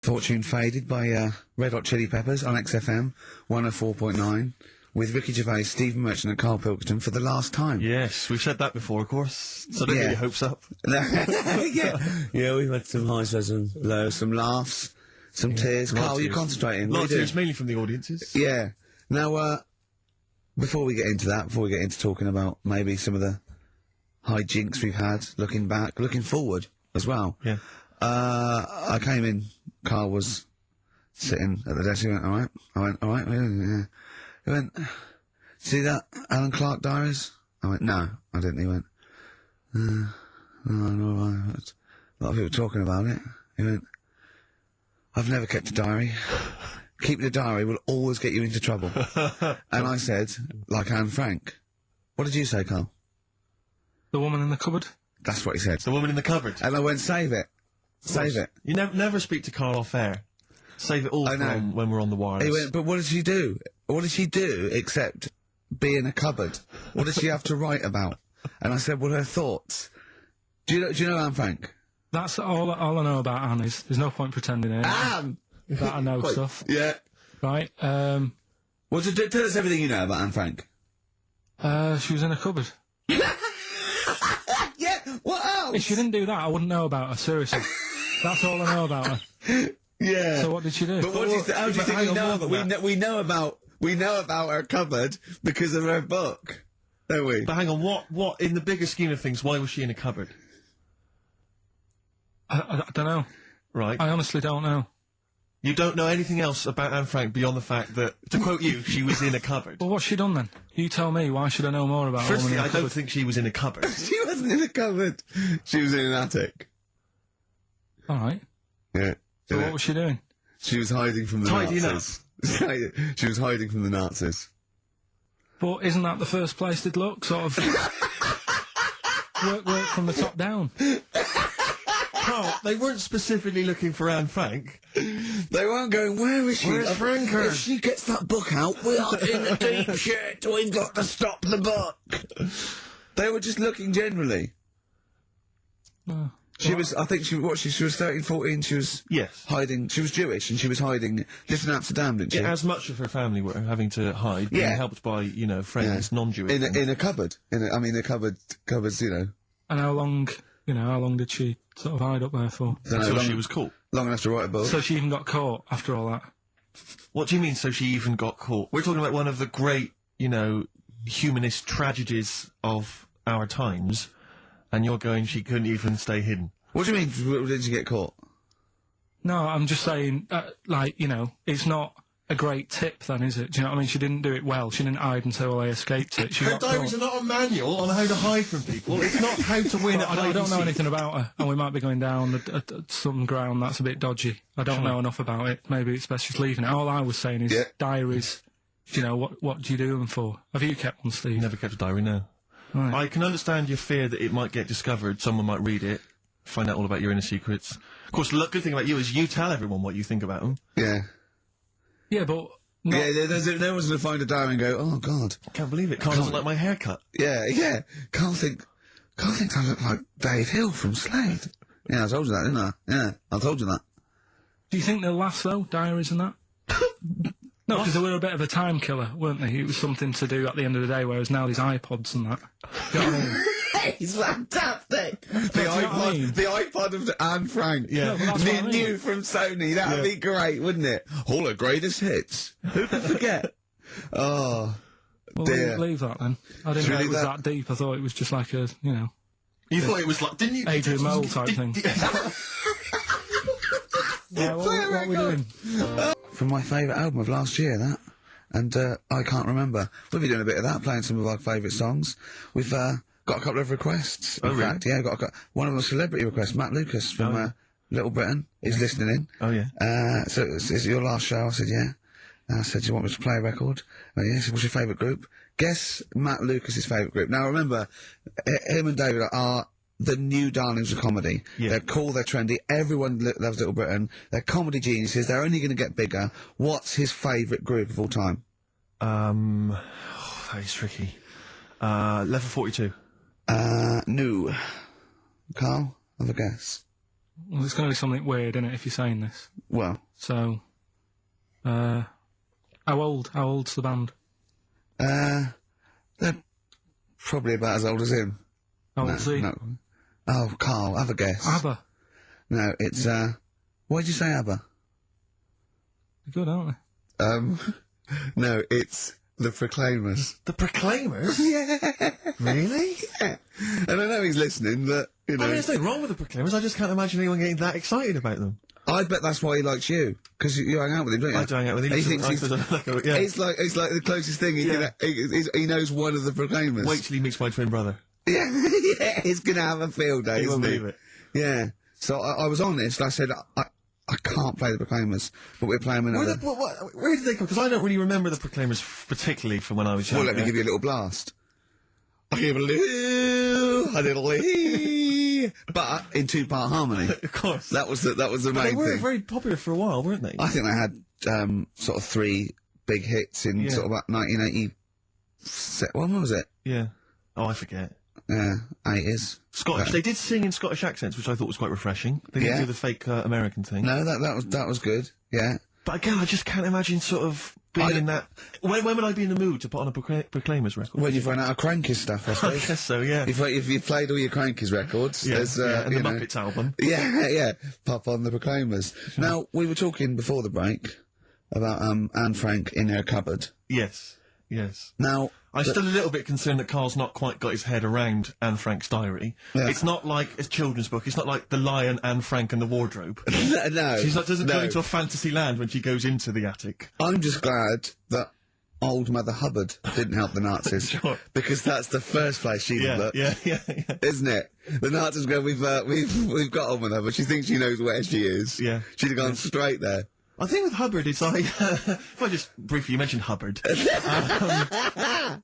Fortune Faded by Red Hot Chili Peppers on XFM 104.9 with Ricky Gervais, Stephen Merchant and Karl Pilkington for the last time. Yes, we've said that before, of course, so don't get your hopes up. Yeah, we've had some highs, some lows, some laughs, some tears. Karl, you're concentrating. A lot of tears, mainly from the audiences. Yeah. Now, before we get into that, before we get into talking about maybe some of the hijinks we've had, looking back, looking forward as well. Yeah. I came in, Karl was sitting at the desk, he went, alright? I went, alright, yeah. He went, see that Alan Clark diaries? I went, no, I didn't. He went, no, a lot of people talking about it. He went, I've never kept a diary. Keeping a diary will always get you into trouble. And I said, like Anne Frank. What did you say, Karl? The woman in the cupboard? That's what he said. The woman in the cupboard. And I went, save it. Save it. You never speak to Karl off air. Save it all from when we're on the wireless. He went, but what did she do? What did she do except be in a cupboard? What did she have to write about? And I said, well, her thoughts. Do you know Anne Frank? That's all I know about Anne is. There's no point pretending Anne! That I know stuff. Yeah. Right, well, tell us everything you know about Anne Frank. she was in a cupboard. Yeah, what else? If she didn't do that, I wouldn't know about her, seriously. That's all I know about her. Yeah. So what did she do? But how do you think we know? We know about her cupboard because of her book, don't we? But hang on, what in the bigger scheme of things, why was she in a cupboard? I don't know. Right. I honestly don't know. You don't know anything else about Anne Frank beyond the fact that, to quote you, she was in a cupboard. Well, what's she done then? You tell me, why should I know more about her? Firstly, I don't think she was in a cupboard. She wasn't in a cupboard. She was in an attic. Alright. Yeah. So what was she doing? She was hiding from the Nazis. She was hiding from the Nazis. But isn't that the first place they'd look? Sort of... work from the top down. Carl, they weren't specifically looking for Anne Frank. They weren't going, where is she? Where's Franker? If she gets that book out, we are in a deep shit. We've got to stop the book. They were just looking generally. She was, I think she was 13, 14, she was hiding, she was Jewish and she was hiding, lived in Amsterdam, didn't she? Yeah, as much of her family were having to hide, being helped by, friends, non-Jewish. In a cupboard. The cupboards, And how long did she sort of hide up there for? Until she was caught. Long enough to write a book. So she even got caught after all that? What do you mean, so she even got caught? We're talking about one of the great, humanist tragedies of our times, and you're going, she couldn't even stay hidden. What do you mean, did she get caught? No, I'm just saying, it's not a great tip then, is it? Do you know what I mean? She didn't do it well. She didn't hide until they escaped it. Her diaries are not a manual on how to hide from people. It's not how to win at hide and seek. I don't know anything about her, and we might be going down some ground that's a bit dodgy. I don't know enough about it. Maybe it's best just leaving it. All I was saying is diaries, what do you do them for? Have you kept one, Steve? Never kept a diary, no. Right. I can understand your fear that it might get discovered, someone might read it, find out all about your inner secrets. Of course, the good thing about you is you tell everyone what you think about them. Yeah. Yeah, but... Yeah, there was to find a diary and go, oh, God. I can't believe it. Carl doesn't like my haircut. Yeah. Carl thinks I look like Dave Hill from Slade. Yeah, I told you that, didn't I? Yeah, I told you that. Do you think they'll last, though, diaries and that? No, because they were a bit of a time killer, weren't they? It was something to do at the end of the day, whereas now there's iPods and that. Do you know what I mean? It's fantastic! The iPod of Anne Frank. Yeah. No, new from Sony. That'd be great, wouldn't it? All her greatest hits. Who could forget? Oh, well, dear. Leave that then. I didn't know it was that deep. I thought it was just like a, You thought it was like, didn't you? Adrian Mole type thing. Yeah, what are we doing? From my favourite album of last year, that. And, I can't remember. We'll be doing a bit of that, playing some of our favourite songs. We've, got a couple of requests. In fact, yeah, got one of them, celebrity requests. Matt Lucas from Little Britain is listening in. Oh yeah. So it's your last show. I said yeah. I said, do you want me to play a record? Yeah. He said, what's your favourite group? Guess Matt Lucas's favourite group. Now remember, him and David are the new darlings of comedy. Yeah. They're cool, they're trendy. Everyone loves Little Britain. They're comedy geniuses. They're only going to get bigger. What's his favourite group of all time? That is tricky. Level 42. No. Carl, have a guess. Well, it's going to be something weird, isn't it, if you're saying this? Well, So, how old's the band? they're probably about as old as him. How old's he? No. Oh, Carl, have a guess. ABBA. No, it's, why'd you say ABBA? They're good, aren't they? No, it's the Proclaimers. The Proclaimers? Yeah. Really? Yeah. And I know he's listening, but, you know. I mean, there's nothing wrong with the Proclaimers. I just can't imagine anyone getting that excited about them. I bet that's why he likes you, because you hang out with him, don't you? I do hang out with him. He thinks he's, yeah. it's like the closest thing he knows one of the Proclaimers. Wait till he meets my twin brother. Yeah, yeah, he's gonna have a field day, He won't isn't he? believe it. Yeah. So I was honest. I said I can't play the Proclaimers, but we're playing another. Where did they come? Because I don't really remember the Proclaimers particularly from when I was young. Well, let me give you a little blast. I give a little, but in 2-part harmony. Of course. That was the But main they were thing. very popular for a while, weren't they? I think they had sort of 3 big hits in sort of about 1980. When was it? Yeah. Oh, I forget. Yeah, 80s. Scottish. They did sing in Scottish accents, which I thought was quite refreshing. They didn't do the fake American thing. No, that was good. Yeah. But again, I just can't imagine sort of being in that. When would I be in the mood to put on a Proclaimers record? When you've run out of Crankies stuff, I I suppose. guess so, yeah. If you've played all your Crankies records, Yeah, there's and the you know, Muppets album. Yeah, pop on the Proclaimers. Now, we were talking before the break about Anne Frank in her cupboard. Yes. Now, I'm still a little bit concerned that Carl's not quite got his head around Anne Frank's diary. Yeah. It's not like a children's book. It's not like The Lion, Anne Frank and the Wardrobe. no, She doesn't no. go into a fantasy land when she goes into the attic. I'm just glad that old Mother Hubbard didn't help the Nazis. Sure. Because that's the first place she'd look. Yeah. Isn't it? The Nazis go, we've got on with her, but she thinks she knows where she is. Yeah. She'd have gone straight there. I think with Hubbard, it's like, if I just briefly, you mentioned Hubbard.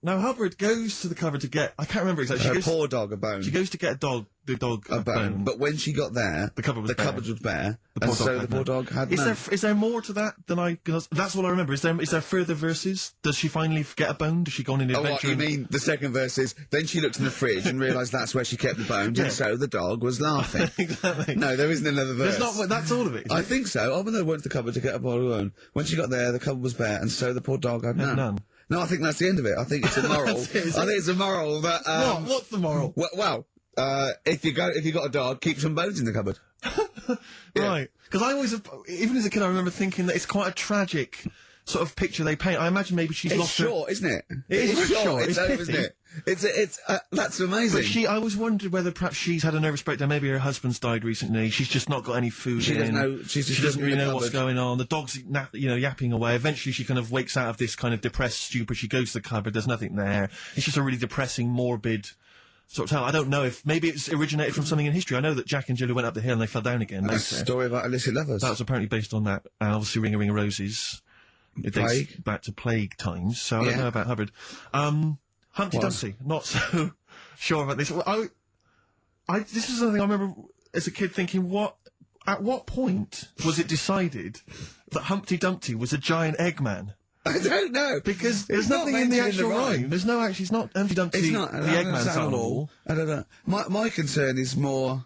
Now, Hubbard goes to the cupboard to get, I can't remember exactly. Her poor dog a bone. She goes to get the dog a bone. But when she got there, The cupboard was bare. cupboard was bare. The poor and dog so had the poor none. dog had Is none. is there more to that than cause that's what I remember. Is there further verses? Does she finally get a bone? Does she go on an Oh, adventure? what, you mean the second verse is, then she looked in the fridge and realised that's where she kept the bones, Yeah. and so the dog was laughing. Exactly. No, there isn't another verse. There's not, that's all of it. I think so. Oh, but they went to the cupboard to get a bottle of bone. When she got there, the cupboard was bare, and so the poor dog had none. none. No, I think that's the end of it. I think it's a moral. I That's it, is think it's a moral that... What's the moral? If you got a dog, keep some bones in the cupboard. Yeah. Right. Because I always, even as a kid, I remember thinking that it's quite a tragic sort of picture they paint. I imagine maybe she's It's lost her... short, isn't it? It is It's short. It's It's over, pithy. isn't it? That's amazing. But I always wondered whether perhaps she's had a nervous breakdown. Maybe her husband's died recently. She's just not got any food She in. doesn't know. She Doesn't really know what's going on. The dog's, yapping away. Eventually, she kind of wakes out of this kind of depressed stupor. She goes to the cupboard. There's nothing there. It's just a really depressing, morbid sort of tale. I don't know if maybe it's originated from something in history. I know that Jack and Jill went up the hill and they fell down again. That's a later. story about illicit lovers. That was apparently based on that. And obviously, Ring a Ring of Roses. It dates Plague. back to plague times. So I don't Yeah. know about Hubbard. Humpty Dumpty. Not so sure about this. Well, this is something I remember as a kid thinking, at what point was it decided that Humpty Dumpty was a giant Eggman? I don't know. Because there's It's not nothing in the mentioned actual rhyme. rhyme. There's no actually, it's not Humpty Dumpty, It's not. the I don't Eggman's understand on the at all. wall. I don't know. My concern is more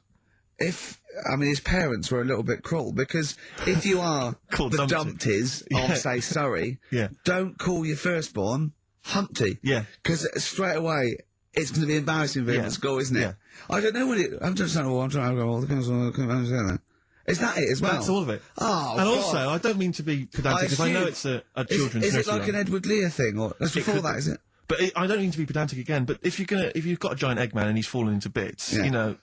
his parents were a little bit cruel, because if you are Called the Dumpty. Dumpties Yeah. of, say, Surrey, Yeah. don't call your firstborn Humpty. Yeah. Because straight away, it's going to be embarrassing for him Yeah. at school, isn't it? Yeah. I don't know what it... I'm just saying, I'm trying to go, all the girls are coming together. Is that it as well? That's all of it. Oh, And God. also, I don't mean to be pedantic, because I know assume- it's a children's Is it nursery like rhyme. an Edward Lear thing, or that's before could that, be. is it? But I don't mean to be pedantic again, but if you've got a giant Eggman and he's fallen into bits, Yeah.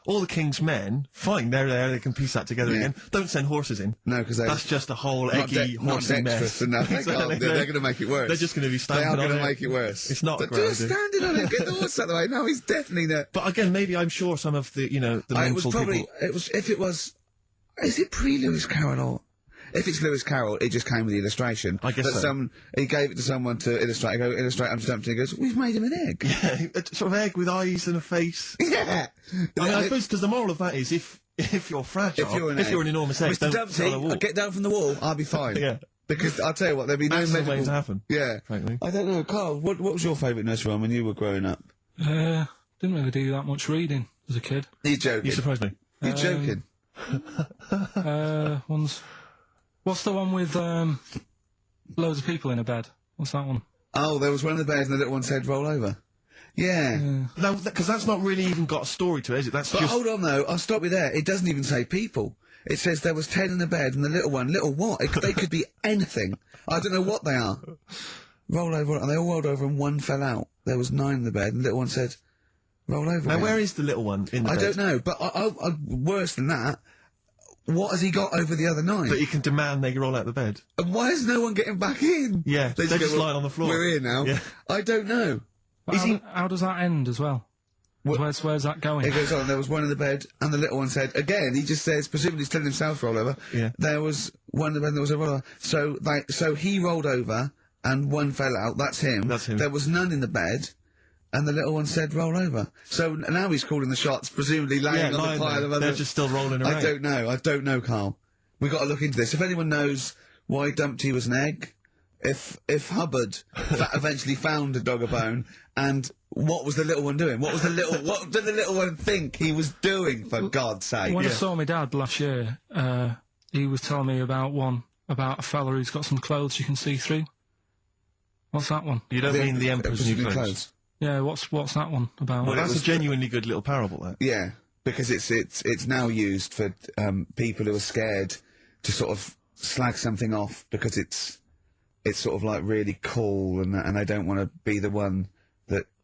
all the king's men, fine, they're there, they can piece that together Yeah. again. Don't send horses in. No, because That's just a whole eggy, not horsey mess. dexterous enough. They Exactly. can't. They're going to make it worse. They're just going to be They standing are on going to it. make it worse. It's not a But great just idea. standing on it, get the horse out of the way. No, he's definitely not. But again, maybe I'm sure some of the, the It was mental probably, people... is it pre-Lewis Carroll or... If it's Lewis Carroll, it just came with the illustration. I guess That so. He gave it to someone to illustrate. Illustrate Humpty Dumpty. He goes, we've made him an egg. Yeah, a sort of egg with eyes and a face. Yeah. I mean, I suppose because the moral of that is if you're fragile, if you're an enormous egg, Mr. don't sit on a wall. Dumpty, get down from the wall. I'll be fine. Yeah. Because I'll tell you what, there'll be no That's the medical... way to happen. Yeah. Frankly. I don't know, Carl. What was your favourite nursery rhyme when you were growing up? Didn't really do that much reading as a kid. You're joking. You surprised me. You're joking. What's the one with loads of people in a bed? What's that one? Oh, there was one of the beds and the little one said roll over. Yeah. No, because that's not really even got a story to it, is it? That's But just... hold on though, I'll stop you there. It doesn't even say people. It says there was 10 in the bed and the little one. Little what? They could be anything. I don't know what they are. Roll over, and they all rolled over and one fell out. There was 9 in the bed and the little one said roll over. Now, again. where is the little one in the bed? I don't know, but worse than that, what has he got over the other 9? That you can demand they roll out the bed. And why is no one getting back in? Yeah, they're just lying on the floor. We're here now. Yeah. I don't know. How does that end as well? Where's that going? It goes on, there was one in the bed, and the little one said, again, he just says, presumably he's telling himself to roll over, there was one in the bed and there was a roller. So he rolled over, and one fell out, that's him. That's him. There was none in the bed, and the little one said, roll over. So now he's calling the shots, presumably laying on the pile of other... They're just still rolling around. I don't know, Carl. We've got to look into this. If anyone knows why Dumpty was an egg, if Hubbard eventually found a dog a bone, and what was the little one doing? What did the little one think he was doing, for God's sake? When I saw my dad last year, he was telling me about a fella who's got some clothes you can see through. What's that one? You don't mean the Emperor's New Clothes? Yeah, what's that one about? Well, that's a genuinely good little parable, that. Yeah, because it's now used for people who are scared to sort of slag something off because it's sort of like really cool and they don't want to be the one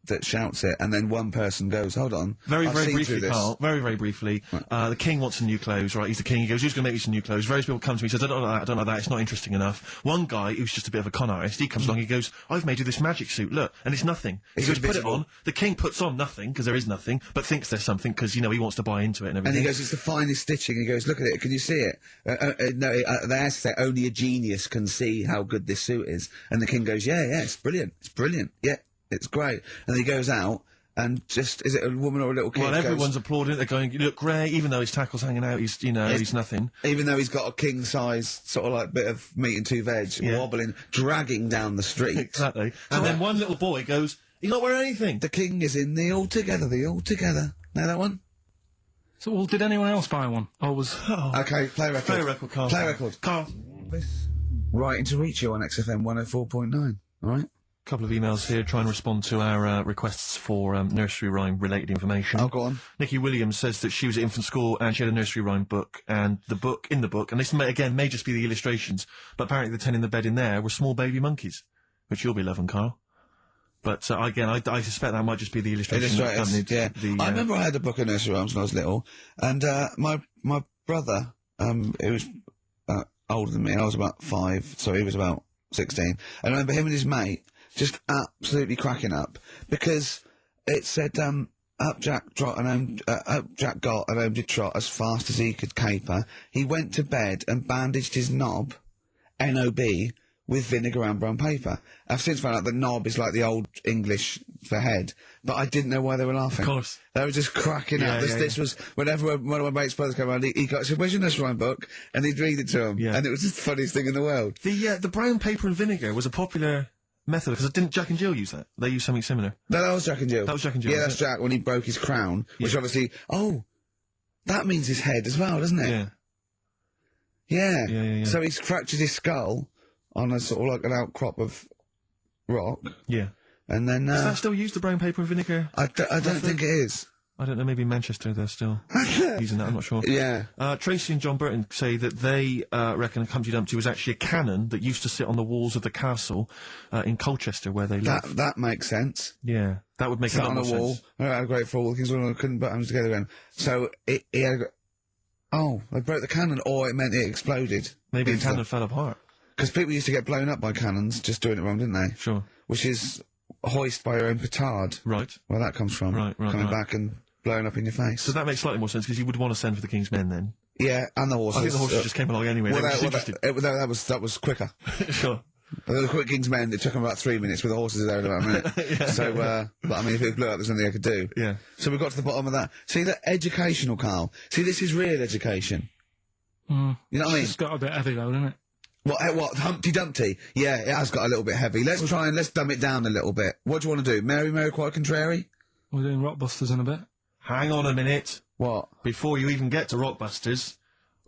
that shouts it, and then one person goes, hold on. Very I've seen briefly, through this. Carl, very briefly, the king wants some new clothes, right? He's the king, he goes, who's going to make me some new clothes? Various people come to me, he says, I don't know that, it's not interesting enough. One guy, who's just a bit of a con artist, he comes along, he goes, I've made you this magic suit, look, and it's nothing. He goes, put it on, the king puts on nothing, because there is nothing, but thinks there's something, because, you know, he wants to buy into it and everything. And he goes, it's the finest stitching. He goes, look at it, can you see it? No, they asked say, only a genius can see how good this suit is. And the king goes, yeah, it's brilliant, yeah, it's great. And he goes out, and just, is it a woman or a little kid? Well, everyone's applauding it, they're going, you look great, even though his tackle's hanging out, he's nothing. Even though he's got a king-size, sort of like, bit of meat and 2 veg, wobbling, dragging down the street. Exactly. And then one little boy goes, he's not wearing anything. The king is in the Altogether. Know that one? So, well, did anyone else buy one? Or was... Okay, play record. Play record, Carl. Play record. Carl. Writing to reach you on XFM 104.9, alright? Couple of emails here, try and respond to our requests for nursery rhyme related information. Oh, go on. Nikki Williams says that she was at infant school and she had a nursery rhyme book, and the book, and this may just be the illustrations, but apparently the 10 in the bed in there were small baby monkeys, which you'll be loving, Carl. But again, I suspect that might just be the illustration that accompanied I remember I had a book of nursery rhymes when I was little, and my brother, who was older than me, and I was about 5, so he was about 16, I remember him and his mate just absolutely cracking up, because it said, up Jack got and home did trot as fast as he could caper. He went to bed and bandaged his knob, N-O-B, with vinegar and brown paper. I've since found out that knob is like the old English for head, but I didn't know why they were laughing. Of course. They were just cracking up. This was, whenever one of my mate's brothers came around, he said, where's your nursery rhyme book? And he'd read it to him. Yeah. And it was just the funniest thing in the world. The brown paper and vinegar was a popular method, because didn't Jack and Jill use that? They used something similar. No, that was Jack and Jill. That was Jack and Jill. Yeah, that's Jack when he broke his crown, which obviously, that means his head as well, doesn't it? Yeah. Yeah. So he's fractured his skull on a sort of like an outcrop of rock. Yeah. And then, Is that still used, the brown paper and vinegar? I don't think it is. I don't know, maybe in Manchester they're still using that, I'm not sure. Yeah. Tracy and John Burton say that they reckon Humpty Dumpty was actually a cannon that used to sit on the walls of the castle in Colchester, where they live. That makes sense. Yeah, that would make a lot on more a wall. sense. I had a great fall. The kings couldn't put them together again. So they broke the cannon, or it meant it exploded. Maybe the cannon fell apart. Because people used to get blown up by cannons just doing it wrong, didn't they? Sure. Which is hoist by your own petard. Right. Where that comes from. Right. Coming back and blowing up in your face. So that makes slightly more sense, because you would want to send for the King's Men then. Yeah, and the horses. I think the horses just came along anyway. They were just interested. That was quicker. Sure. The quick King's Men, it took them about 3 minutes, with the horses there in about a minute. So, but I mean, if it blew up, there's nothing I could do. Yeah. So we got to the bottom of that. See, that educational, Carl. See, this is real education. You know what I mean? It's got a bit heavy though, doesn't it? What, Humpty Dumpty? Yeah, it has got a little bit heavy. Let's dumb it down a little bit. What do you want to do? Mary, quite contrary? We're doing Rockbusters in a bit. Hang on a minute. What? Before you even get to Rockbusters,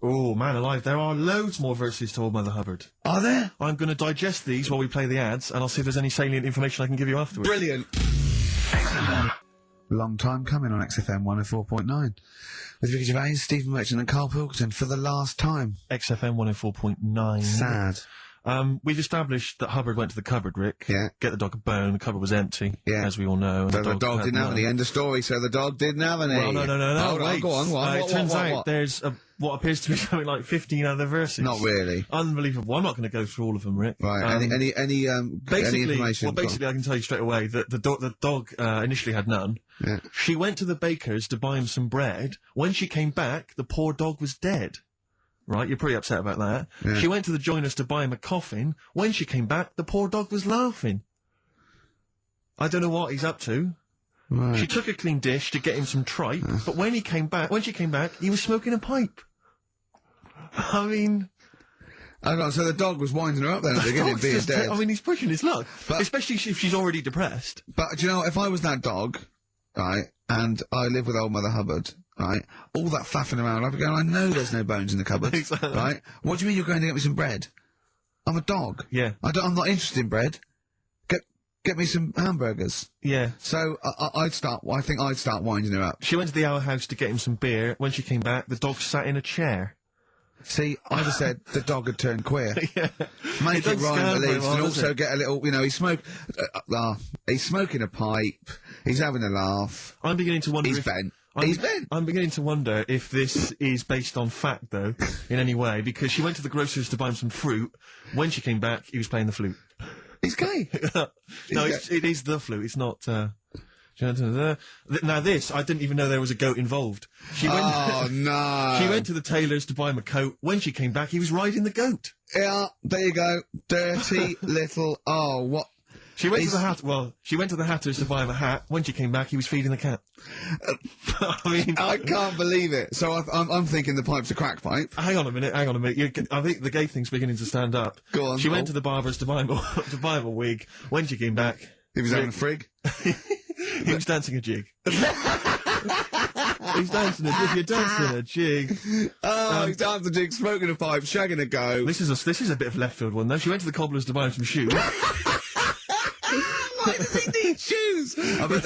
Oh, man alive, there are loads more verses to Old Mother Hubbard. Are there? I'm going to digest these while we play the ads, and I'll see if there's any salient information I can give you afterwards. Brilliant. Long time coming on XFM 104.9. With Ricky Gervais, Stephen Merchant and Karl Pilkington for the last time. XFM 104.9. Sad. We've established that Hubbard went to the cupboard, Rick. Yeah. Get the dog a bone. The cupboard was empty, as we all know. And So the dog didn't have any. End of story. So the dog didn't have any. Well, no. Hold on, Wait. go on. It turns out there's what appears to be something like 15 other verses. Not really. Unbelievable. I'm not going to go through all of them, Rick. Right. Any information? Well, basically, I can tell you straight away that the dog initially had none. Yeah. She went to the baker's to buy him some bread. When she came back, the poor dog was dead. Right, you're pretty upset about that. Yeah. She went to the joiner's to buy him a coffin. When she came back, the poor dog was laughing. I don't know what he's up to. Right. She took a clean dish to get him some tripe, but when she came back, he was smoking a pipe. I mean... Hang on, so the dog was winding her up then at the beginning, being dead. I mean, he's pushing his luck. But- especially if she's already depressed. But do you know, if I was that dog, right, and I live with old Mother Hubbard, right, all that faffing around, I'd be going, I know there's no bones in the cupboard, Exactly. right? What do you mean you're going to get me some bread? I'm a dog. Yeah. I'm not interested in bread. Get me some hamburgers. Yeah. So I think I'd start winding her up. She went to the Owl House to get him some beer. When she came back, the dog sat in a chair. See, I'd have said the dog had turned queer. Yeah. Make It it doesn't rhyme sound at very least, well, and does also it? get a little, he's smoking a pipe, he's having a laugh, I'm beginning to wonder he's if... bent. I'm, bent. I'm beginning to wonder if this is based on fact, though, in any way, because she went to the grocer's to buy him some fruit. When she came back, he was playing the flute. He's gay. No, it is the flute. It's not. Now this, I didn't even know there was a goat involved. She went. Oh no! She went to the tailor's to buy him a coat. When she came back, he was riding the goat. Yeah, there you go. Dirty little. Oh, what? She went to the hat. Well, she went to the hatter's to buy him a hat. When she came back, he was feeding the cat. I mean, I can't believe it. So I'm thinking the pipe's a crack pipe. Hang on a minute. I think the gay thing's beginning to stand up. Go on. She went to the barber's to buy him a wig. When she came back, He was having a frig. he was dancing a jig. He's dancing a jig. You're dancing a jig. Oh, he's dancing a jig, smoking a pipe, shagging a go. This is a bit of left field one though. She went to the cobbler's to buy him some shoes. Why does he need shoes? I bet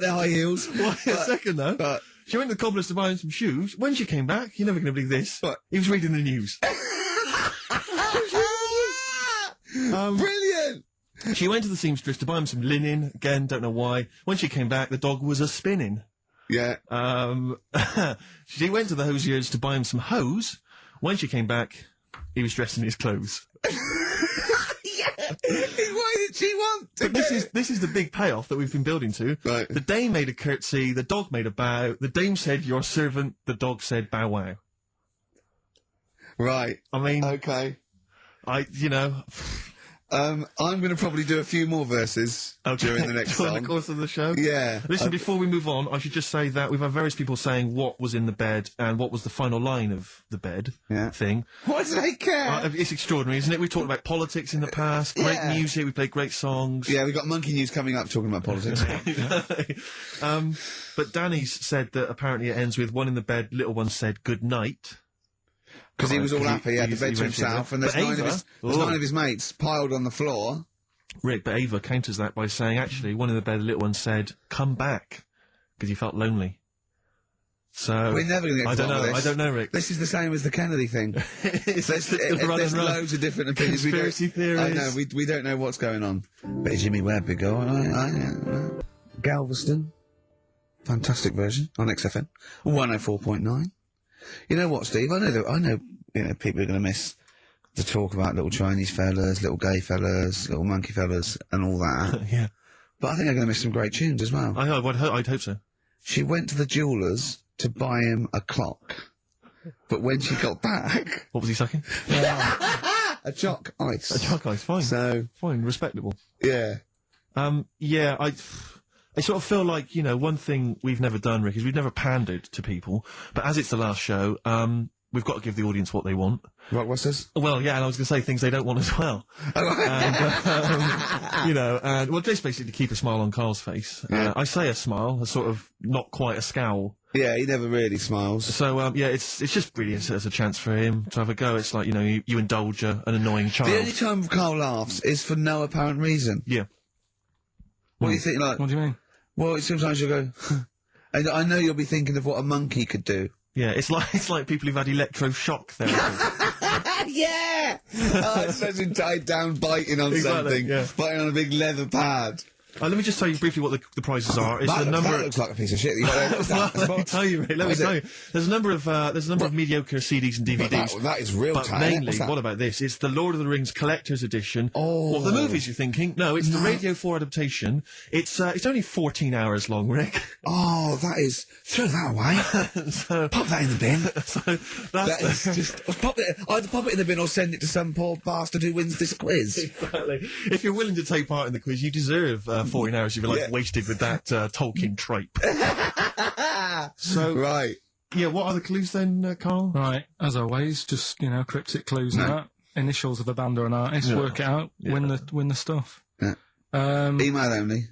they're high heels. Wait a second though. But She went to the cobbler's to buy him some shoes. When she came back, you're never going to believe this. What? He was reading the news. Brilliant. She went to the seamstress to buy him some linen. Again, don't know why. When she came back, the dog was a-spinning. Yeah. She went to the hosier's to buy him some hose. When she came back, he was dressed in his clothes. Why did she want to But this is the big payoff that we've been building to. Right. The dame made a curtsy, the dog made a bow, the dame said, "Your servant," the dog said, "Bow wow." Right. I mean, Okay. I'm going to probably do a few more verses during the next during song. the course of the show. Yeah. Listen, before we move on, I should just say that we've had various people saying what was in the bed and what was the final line of the bed thing. Why do they care? It's extraordinary, isn't it? We've talked about politics in the past, great Yeah. music, we played great songs. Yeah, we've got Monkey News coming up talking about politics. But Danny's said that apparently it ends with one in the bed, little one said good night. Because he was all happy, he had the he bed to went in himself, there. and there's But nine of his mates piled on the floor. Rick, but Ava counters that by saying, actually, one in the bed, the little one said, come back, because he felt lonely. So We're never going to get I to don't the bottom know. of I this. don't know, Rick. This is the same as the Kennedy thing. There's loads of different opinions. Conspiracy theories. I know, we don't know what's going on. Bit of Jimmy Webb, big go. Galveston. Fantastic version on XFM. 104.9. You know what, Steve? I know people are going to miss the talk about little Chinese fellas, little gay fellas, little monkey fellas, and all that. Yeah. But I think they're going to miss some great tunes as well. I'd hope so. She went to the jeweller's to buy him a clock. But when she got back... What was he sucking? a chalk ice. A chalk ice, fine. So... Fine, respectable. Yeah. Yeah, I sort of feel like, one thing we've never done, Rick, is we've never pandered to people. But as it's the last show, we've got to give the audience what they want. Right, what's this? Well, yeah, and I was going to say things they don't want as well. And, you know, and well, just basically to keep a smile on Karl's face. Yeah. I say a smile, a sort of not quite a scowl. Yeah, he never really smiles. So, yeah, it's just brilliant as a chance for him to have a go. It's like, you know, you indulge an annoying child. The only time Karl laughs is for no apparent reason. Yeah. What do you think, like... What do you mean? Well, sometimes you go... and I know you'll be thinking of what a monkey could do. Yeah, it's like people who've had electroshock therapy. Yeah! Oh, it's such tied down biting on something. Yeah. Biting on a big leather pad. Let me just tell you briefly what the prizes are. It's That looks like a piece of shit. You got what's that? Let me tell you, mate. Let me tell you. There's a number of mediocre CDs and DVDs. That is real But time. mainly, what about this? It's the Lord of the Rings Collector's Edition. Oh. What, the movies you're thinking? No, it's the Radio 4 adaptation. It's only 14 hours long, Rick. Oh, that is... Throw that away. So, Pop that in the bin. so That is just... Either pop it in the bin or send it to some poor bastard who wins this quiz. Exactly. If you're willing to take part in the quiz, you deserve 14 hours of your life wasted with that Tolkien tripe. So, Right. yeah, what are the clues then, Karl? Right, as always, just, you know, cryptic clues and that. Initials of a band or an artist, work it out, win the stuff. Yeah. Email only.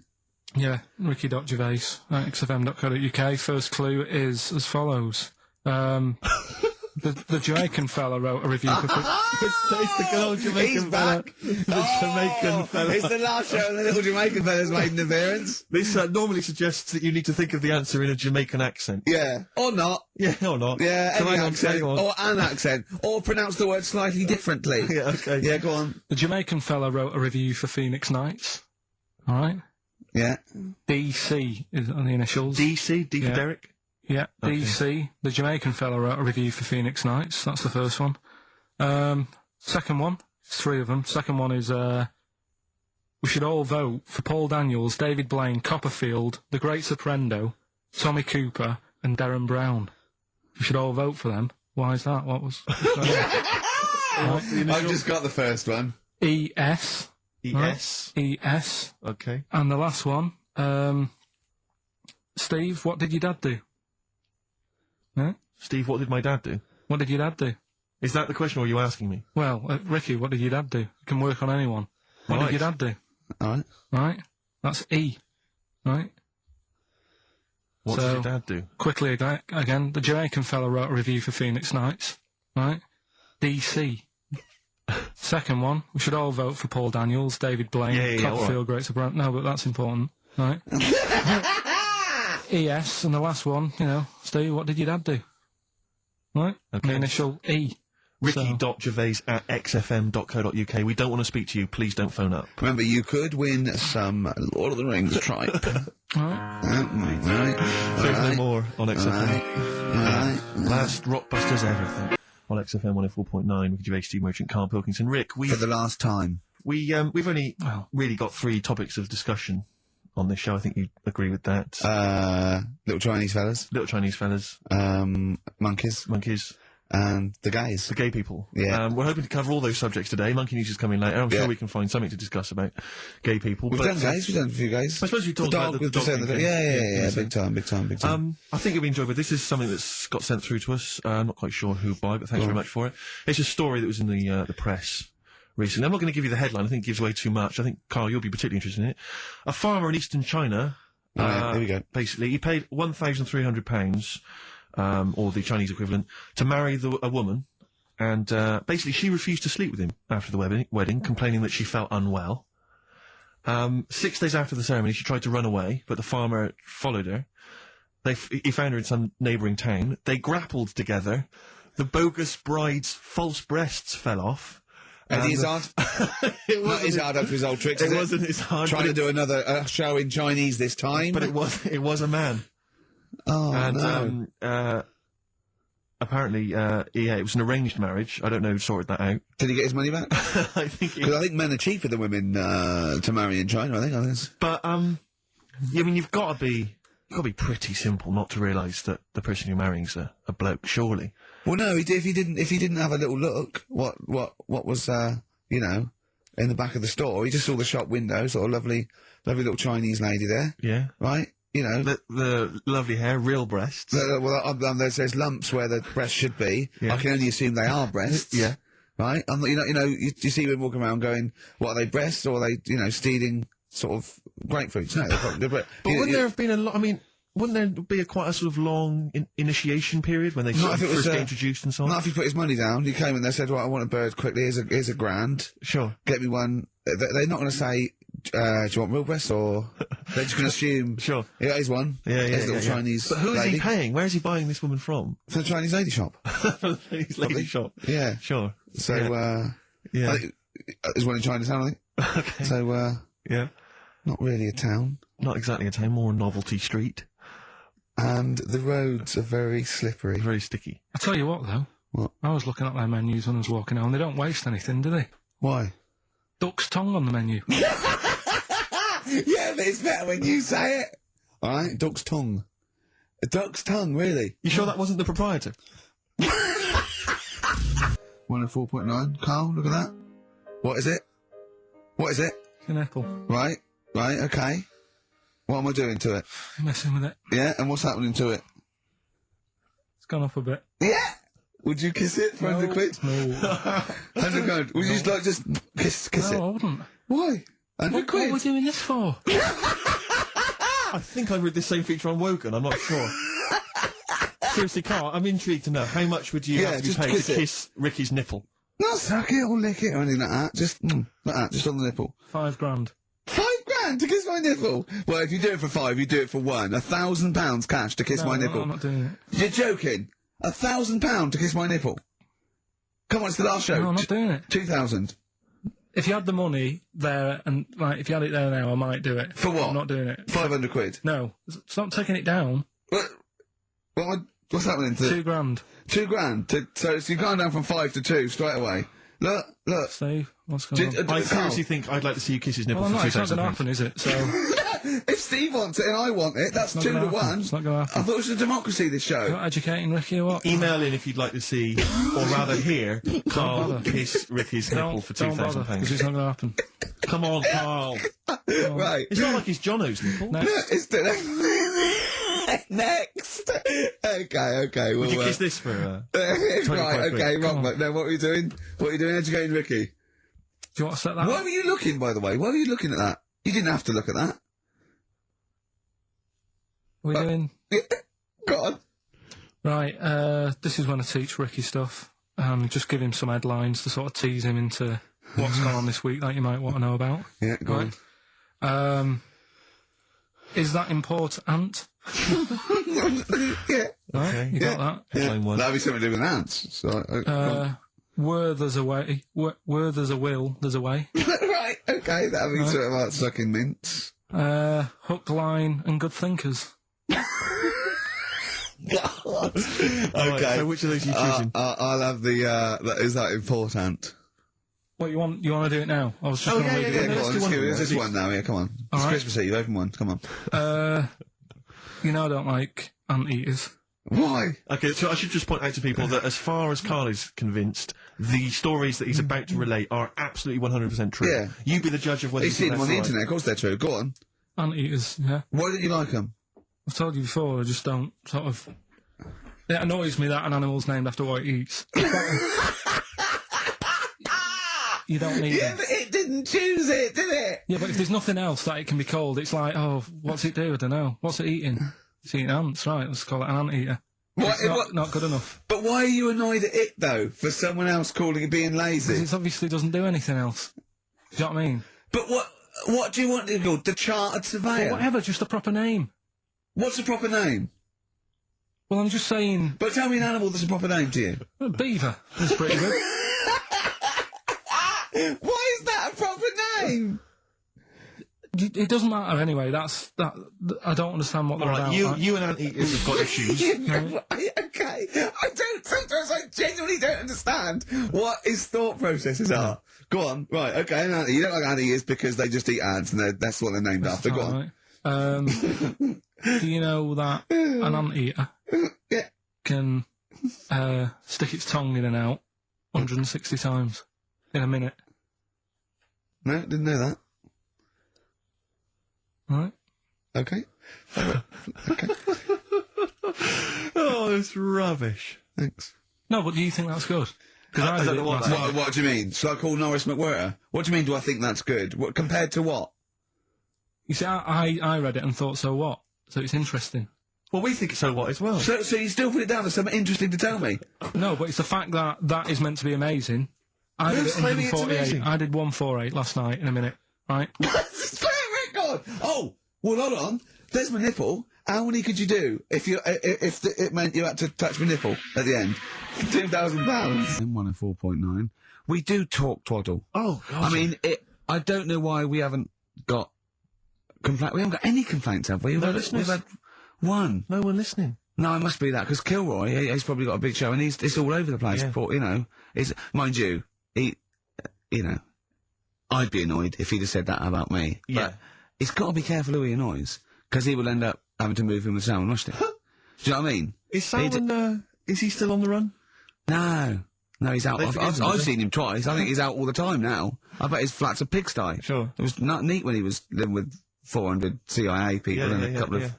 Yeah, ricky.gervais at xfm.co.uk. First clue is as follows. The Jamaican fella wrote a review for... It's the good old Jamaican He's fella. back. The Jamaican fella. It's the last show and the little Jamaican fella's made an appearance. This normally suggests that you need to think of the answer in a Jamaican accent. Yeah. Or not. Yeah, or not. Yeah, So any hang on, accent. hang on. Or an accent. Or pronounce the word slightly differently. Yeah, okay. Yeah, go on. The Jamaican fella wrote a review for Phoenix Nights. All right? Yeah. DC is on the initials. DC, D for Yeah. Derek. Yeah, Okay. DC. The Jamaican fella wrote a review for Phoenix Nights. That's the first one. Second one, there's three of them. Second one is, we should all vote for Paul Daniels, David Blaine, Copperfield, The Great Soprendo, Tommy Cooper, and Darren Brown. We should all vote for them. Why is that? What was... I've just got the first one. ES. ES. ES. Okay. And the last one, Steve, what did your dad do? Huh? Steve, what did my dad do? What did your dad do? Is that the question, or are you asking me? Well, Ricky, what did your dad do? It can work on anyone. What Right. did your dad do? All right. Right? That's E. Right? What So- did your dad do? Quickly again, the Jamaican fella wrote a review for Phoenix Nights. Right? DC. Second one, we should all vote for Paul Daniels, David Blaine, Yeah, all Copperfield, Great Soprano. No, but that's important. Right? ES, and the last one, you know, Steve, what did your dad do? Right? Okay. The initial E. Ricky.gervais@xfm.co.uk. We don't want to speak to you. Please don't phone up. Remember, you could win some Lord of the Rings tripe. Right? There's no more on XFM. Right. Last Rockbusters everything on XFM 104.9. Ricky Gervais, Steve Merchant, Karl Pilkington. Rick, For the last time. we've only really got 3 topics of discussion on this show. I think you agree with that. Little Chinese fellas. Little Chinese fellas, Monkeys. monkeys, And the gays. the gay people. Yeah. We're hoping to cover all those subjects today. Monkey News is coming later. I'm Yeah. sure we can find something to discuss about gay people. We've but, done gays, we've done a few gays. I suppose we talked about the dog thing. thing. Yeah, big time. I think you'll be enjoyable. This is something that's got sent through to us. I'm not quite sure who by, but thanks very much for it. It's a story that was in the press recently. I'm not going to give you the headline. I think it gives away too much. I think, Karl, you'll be particularly interested in it. A farmer in eastern China, Right, here we go. basically, he paid £1,300, or the Chinese equivalent, to marry a woman. And basically, she refused to sleep with him after the wedding, complaining that she felt unwell. 6 days after the ceremony, she tried to run away, but the farmer followed her. He found her in some neighbouring town. They grappled together. The bogus bride's false breasts fell off. And he's hard. Not his hard up to his old tricks. It wasn't his hard. Trying to do another show in Chinese this time. But it was a man. Oh, And no. apparently, it was an arranged marriage. I don't know who sorted that out. Did he get his money back? I think. Because I think men are cheaper than women to marry in China, I think. But I mean, you've got to be pretty simple not to realise that the person you're marrying's a bloke, surely. Well, no, if he didn't have a little look, what was, in the back of the store, he just saw the shop window, sort of lovely little Chinese lady there. Yeah. Right? you know, The lovely hair, real breasts. there's lumps where the breast should be. Yeah. I can only assume they are breasts. Yeah. Right? You see women walking around going, what are they, breasts, or are they, stealing sort of grapefruits? No, But wouldn't there have been a lot? I mean, wouldn't there be quite a sort of long initiation period when they Not if it was, first get introduced and so on? Not if he put his money down. He came and they said, right, I want a bird quickly. Here's a grand. Sure. Get me one. They're not going to say, do you want real breasts, or they're just going to assume. Sure. Yeah, here's one. Yeah, Here's a little Chinese. But who is lady. he paying? Where is he buying this woman from? From the Chinese lady shop. From the Chinese lady shop. Yeah. Sure. So, Yeah. I think there's one in Chinatown, I think. Okay. So, Yeah. not really a town. Not exactly a town, more Novelty Street. And the roads are very slippery. Very sticky. I tell you what, though. What? I was looking at their menus when I was walking home. They don't waste anything, do they? Why? Duck's tongue on the menu. Yeah, but it's better when you say it. All right, duck's tongue. A duck's tongue, really? You sure that wasn't the proprietor? 104.9. Carl, look at that. What is it? What is it? It's an apple. Right, okay. What am I doing to it? You're messing with it. Yeah, and what's happening to it? It's gone up a bit. Yeah! Would you kiss it for 100 quid? No. 100 quid. Would you just kiss it? No, I wouldn't. Why? 100 What quid? are we doing this for? I think I read the same feature on Wogan, I'm not sure. Seriously, Carl, I'm intrigued to know, how much would you Yeah, have to be just paid kiss to it. kiss Ricky's nipple? Not suck it or lick it or anything like that. Just, like that, just on the nipple. £5,000. £5,000 to kiss my nipple? Well, if you do it for 5, you do it for 1. £1,000 cash to kiss my nipple. I'm not doing it. You're joking? £1,000 to kiss my nipple? Come on, it's the last show. No, I'm not doing it. 2,000. If you had the money there, and if you had it there now, I might do it. For what? I'm not doing it. 500 quid. No, stop taking it down. What's happening to £2,000. 2 grand? So you've gone down from 5 to 2 straight away. Look. Steve, what's going on? I Carl, seriously think I'd like to see you kiss his nipple Well, for it's not going to £2,000. happen, is it? So if Steve wants it and I want it, that's not 2 gonna to happen. 1. It's not going to I happen. thought it was a democracy, this show. You're not educating Ricky or what? Email in if you'd like to see, or rather hear, Carl bother. kiss Ricky's nipple for Don't bother, because it's £2,000. not going to happen. Come on, Carl. Right. It's not like he's Jono's nipple. No. It's next. Okay. Would you Well, kiss this for... right, 25 okay, quid. wrong. Now, what are you doing? What are you doing educating Ricky? Do you want to set that Why up? were you looking, by the way? Why were you looking at that? You didn't have to look at that. We're doing... Go on. Right, this is when I teach Ricky stuff. Just give him some headlines to sort of tease him into what's gone on this week that you might want to know about. Yeah, go Right. Is that important? Yeah. Right, Okay. you got that? Headline one. That'd be something to do with ants. So, Where there's a way, where there's a will, there's a way. right, okay, that'd be something about sucking mints. Hook, line, and good thinkers. God. Right, Okay. so which of those are you choosing? I'll have the, is that important? What you want to do it now? I was just going to leave Yeah, it. go let's on, do let's one give more. it this one now, yeah, come on. It's All right. Christmas Eve, open one, come on. You know I don't like anteaters. Why? Okay, so I should just point out to people that as far as Carl is convinced, the stories that he's about to relate are absolutely 100% true. Yeah. You be the judge of whether You've you seen think them on the that's right. internet, of course they're true. Go on. Anteaters, yeah. Why don't you like them? I've told you before, I just don't sort of... It annoys me that an animal's named after what it eats. You don't need Yeah, it. but it didn't choose it, did it? Yeah, but if there's nothing else that it can be called, it's like, oh, what's it do? I don't know. What's it eating? It's eating ants, right? Let's call it an anteater. It's not good enough. But why are you annoyed at it, though, for someone else calling it being Because lazy? it obviously doesn't do anything else. Do you know what I mean? But what do you want it called? The Chartered Surveyor? Well, whatever, just a proper name. What's the proper name? Well, I'm just saying, But tell me an animal that's a proper name to you. beaver is pretty good. Why is that a proper name? It doesn't matter anyway. That. I don't understand what All they're right, about. you and anteaters have got issues. Right, okay. Sometimes I genuinely don't understand what his thought processes are. Go on. Right, okay, an ant. You don't like anteaters because they just eat ants and that's what they're named after. Go on. Right. Do you know that an anteater Yeah. can stick its tongue in and out 160 times in a minute? No, didn't know that. Right? Okay. Okay. Oh, it's rubbish. Thanks. No, but do you think that's good? Because I don't know what that- What do you mean? Shall I call Norris McWhirter? What do you mean, do I think that's good? What, compared to what? You see, I read it and thought, so what? So it's interesting. Well, we think so what as well. So you still put it down as something interesting to tell me? No, but it's the fact that that is meant to be amazing. I did Who's claiming it's 148. amazing? I did 148 last night in a minute, right? That's a record! Oh, well, hold on. There's my nipple. How many could you do if it meant you had to touch my nipple at the end? £2,000. In 104.9. We do talk twaddle. Oh, God. I mean, I don't know why we haven't got complaint. We haven't got any complaints, have we? No listeners. We've had one. No one listening. No, it must be that, because Kilroy, he's probably got a big show, and it's all over the place. Yeah. But, you know, mind you, I'd be annoyed if he'd have said that about me. Yeah. But he's got to be careful who he annoys, because he will end up having to move in with Salman Rushdie. Do you know what I mean? Is Salman, is he still on the run? No, he's out. They forget him, I've do they? seen him twice. I think he's out all the time now. I bet his flat's a pigsty. Sure. It was not neat when he was living with 400 CIA people and a couple of...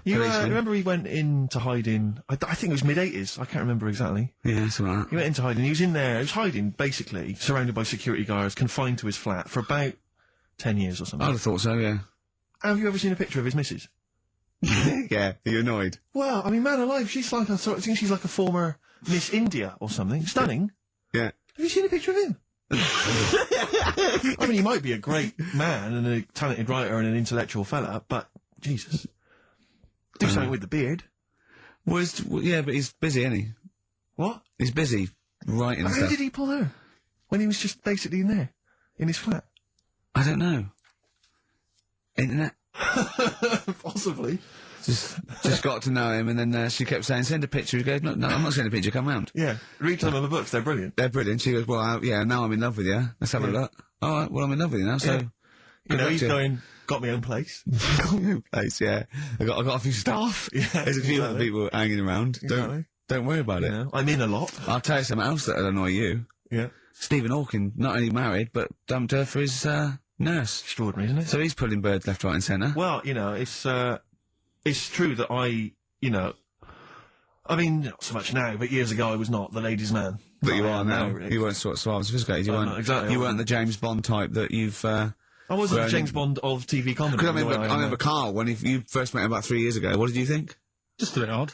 You policemen. remember he went into hiding, I think it was mid-80s, I can't remember exactly. Yeah, that's all right. He went into hiding, he was in there, he was hiding, basically, surrounded by security guards, confined to his flat for about 10 years or something. I'd have thought so, yeah. Have you ever seen a picture of his missus? Yeah, are you annoyed? Well, I mean, man alive, she's like I think she's like a former Miss India or something. Stunning. Yeah. Have you seen a picture of him? I mean, he might be a great man and a talented writer and an intellectual fella, but Jesus, do something with the beard. Well, yeah, but he's busy, isn't he? What? He's busy writing How stuff. did he pull her when he was just basically in there, in his flat? I don't know. Internet. Possibly. Just got to know him, and then she kept saying, "Send a picture." He goes, "No, I'm not sending a picture. Come round." Yeah. Read some of the books; they're brilliant. They're brilliant. She goes, "Well, yeah, now I'm in love with you. Let's have a look." All right, well, I'm in love with you now, so. Yeah. You know, he's going. Got my own place. Place, yeah. I got a few staff. Yeah, There's a few other people hanging around. Exactly. Don't worry about You it. know, I'm in a lot. I'll tell you something else that'll annoy you. Yeah. Stephen Hawking, not only married, but dumped her for his nurse. Extraordinary, isn't it? So he's pulling birds left, right, and centre. Well, you know, it's true that I mean, not so much now, but years ago I was not the ladies' man. But you I are am now. Rick. You weren't sort of suave and sophisticated. You I'm weren't not, exactly. You weren't the James Bond type that you've. I wasn't Well, the James Bond of TV comedy. Because I the way remember am now. Carl when you first met him about 3 years ago. What did you think? Just a bit odd.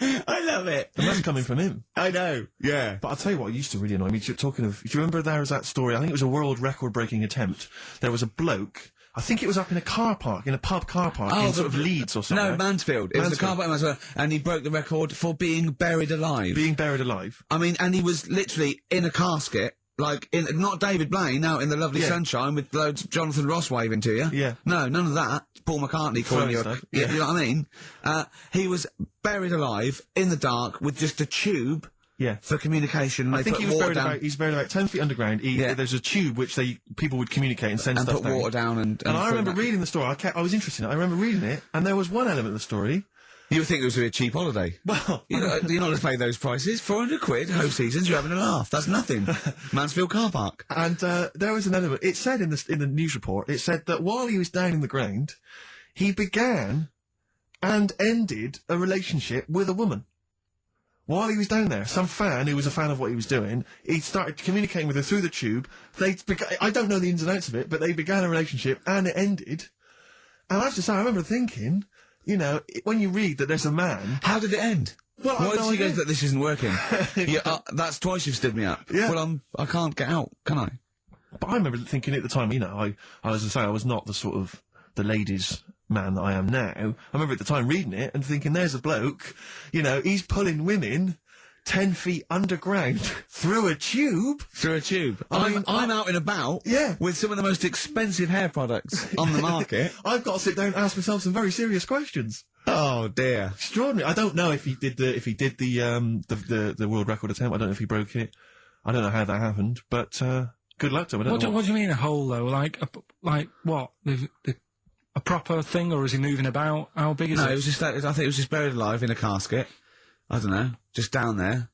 I love it. And that's coming from him. I know. Yeah. But I'll tell you what, it used to really annoy me. Talking of, do you remember there was that story? I think it was a world record-breaking attempt. There was a bloke. I think it was up in a car park, in a pub car park, in sort of Leeds or something. No, Mansfield. It was the car park in Mansfield, and he broke the record for being buried alive. Being buried alive. I mean, and he was literally in a casket, like, not David Blaine, out in the lovely sunshine with loads of Jonathan Ross waving to you. Yeah. No, none of that. Paul McCartney calling you stuff. you know what I mean? He was buried alive, in the dark, with just a tube Yeah. for communication, and I they think put he was water buried down, he's buried about 10 feet underground. There's a tube which people would communicate and send and stuff put down. water down, and And I through remember that. reading the story. I was interested in it. I remember reading it, and there was one element of the story. You would think it was a cheap holiday. Well, You're not going to pay those prices. 400 quid, host seasons, you're having a laugh. That's nothing. Mansfield car park. and there was an element. It said in the news report. It said that while he was down in the ground, he began and ended a relationship with a woman. While he was down there, some fan who was a fan of what he was doing, he started communicating with her through the tube. I don't know the ins and outs of it, but they began a relationship and it ended. And I have to say, I remember thinking, you know, when you read that there's a man. How did it end? Well, I Why have did no she go idea. that this isn't working? That's twice you've stood me up. Yeah. Well, I can't get out, can I? But I remember thinking at the time, you know, as I say, I was not the sort of the ladies' man that I am now. I remember at the time reading it and thinking, there's a bloke, you know, he's pulling women 10 feet underground through a tube. Through a tube. I I'm out and about Yeah. with some of the most expensive hair products on the market. I've got to sit down and ask myself some very serious questions. Oh, dear. Extraordinary. I don't know if he did the world record attempt. I don't know if he broke it. I don't know how that happened, but good luck to him. I don't know What do you mean a hole though? Like what? A proper thing, or is he moving about? How big is No, it? it was just, I think it was just buried alive in a casket. I don't know. Just down there.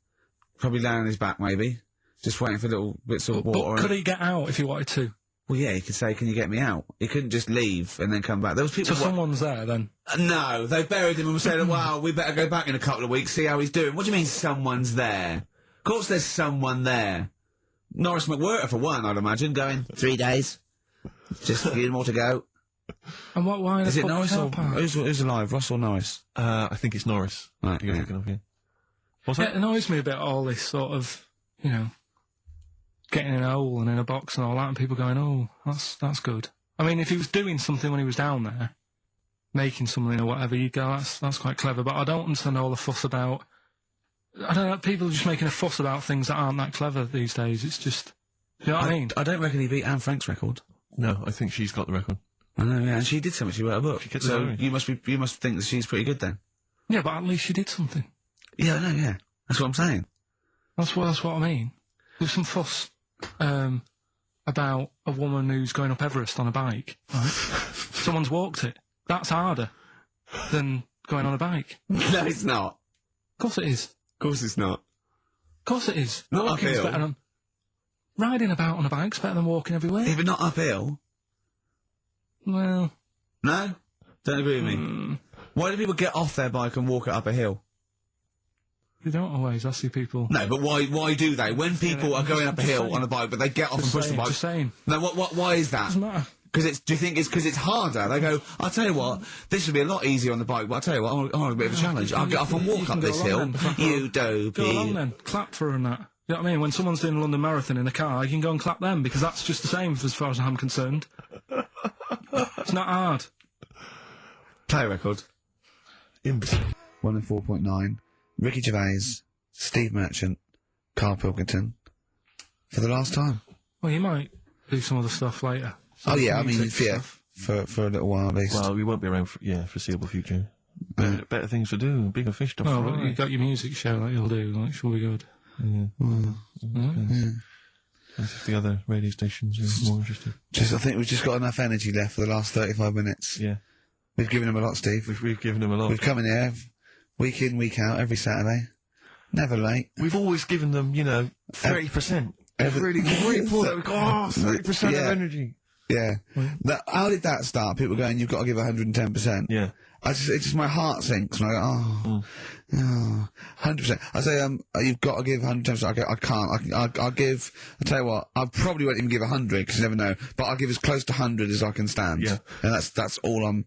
Probably laying on his back, maybe. Just waiting for little bits of water. But could he get out if he wanted to? Well, yeah, he could say, "Can you get me out?" He couldn't just leave and then come back. There was people. So someone's there then. No, they buried him and were saying, "Well, we better go back in a couple of weeks, see how he's doing." What do you mean, someone's there? Of course, there's someone there. Norris McWhirter, for one, I'd imagine, going 3 days, just a few more to go. And why Is it the Norris or park? who's alive? Ross or Norris? I think it's Norris. Right, You're yeah. thinking of, yeah. What's It that? annoys me a bit, all this sort of, you know, getting in a hole and in a box and all that, and people going, "Oh, that's good." I mean, if he was doing something when he was down there, making something or whatever, you'd go, that's quite clever. But I don't understand all the fuss about. I don't know. People are just making a fuss about things that aren't that clever these days. It's just, you know what I mean? I don't reckon he beat Anne Frank's record. No, I think she's got the record. I know, yeah, and she did something. She wrote a book. She gets So it, you must think that she's pretty good then. Yeah, but at least she did something. Yeah, I know, yeah. That's what I'm saying. That's what I mean. There's some fuss about a woman who's going up Everest on a bike. Right? Someone's walked it. That's harder than going on a bike. No, it's not. Of course it is. Of course it's not. Of course it is. Not Walking's uphill. better than riding about on a bike's better than walking everywhere. Even not uphill. Well, No? Don't agree with me. Why do people get off their bike and walk it up a hill? you don't always. I see people. No, but why do they? When people are going up a hill on a bike, but they get off and push the bike. Just saying. No, why is that? Doesn't matter. Do you think it's because it's harder? They go, I'll tell you what, this would be a lot easier on the bike, but I'll tell you what, I want a bit of a challenge. I'll get off and walk up this hill. You dopey. Go along then. Clap for her and that. You know what I mean? When someone's doing a London Marathon in a car, you can go and clap them, because that's just the same as far as I'm concerned. It's not hard. Play record. Imbecile. 104.9. Ricky Gervais, Steve Merchant, Karl Pilkington. For the last time. Well, you might do some other stuff later. Oh yeah, I mean, Music yeah, stuff. for a little while at least. Well, we won't be around for, foreseeable future. Better things to do, bigger fish to Well, fry. but you got your music show that you'll do, like, should be good. As if the other radio stations are more interested. I think we've just got enough energy left for the last 35 minutes. Yeah. We've given them a lot, Steve. We've given them a lot. We've come in here week in, week out, every Saturday. Never late. We've always given them, 30%. Every- We've really pulled it. We've got 30% Yeah. of energy. Yeah. How did that start? People going, you've got to give 110%. Yeah. It's just my heart sinks when I go, 100%. I say, you've got to give 110%. I can't. I'll give, I'll tell you what, I probably won't even give 100, because you never know, but I'll give as close to 100 as I can stand. Yeah. And that's all I'm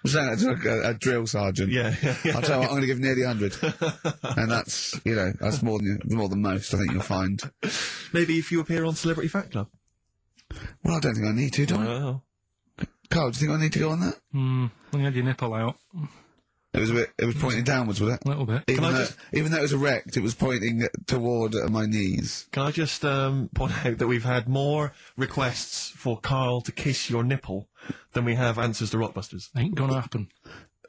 saying that to like a drill sergeant. Yeah. I'll tell you what, I'm going to give nearly 100. And that's, that's more than most, I think you'll find. Maybe if you appear on Celebrity Fact Club. Well, I don't think I need to, do I? Well, Carl, do you think I need to go on that? When you had your nipple out, It was pointing downwards, was it? a little bit. Even I though, just- even though it was erect, it was pointing toward my knees. can I just point out that we've had more requests for Carl to kiss your nipple than we have answers to Rockbusters? Ain't gonna happen.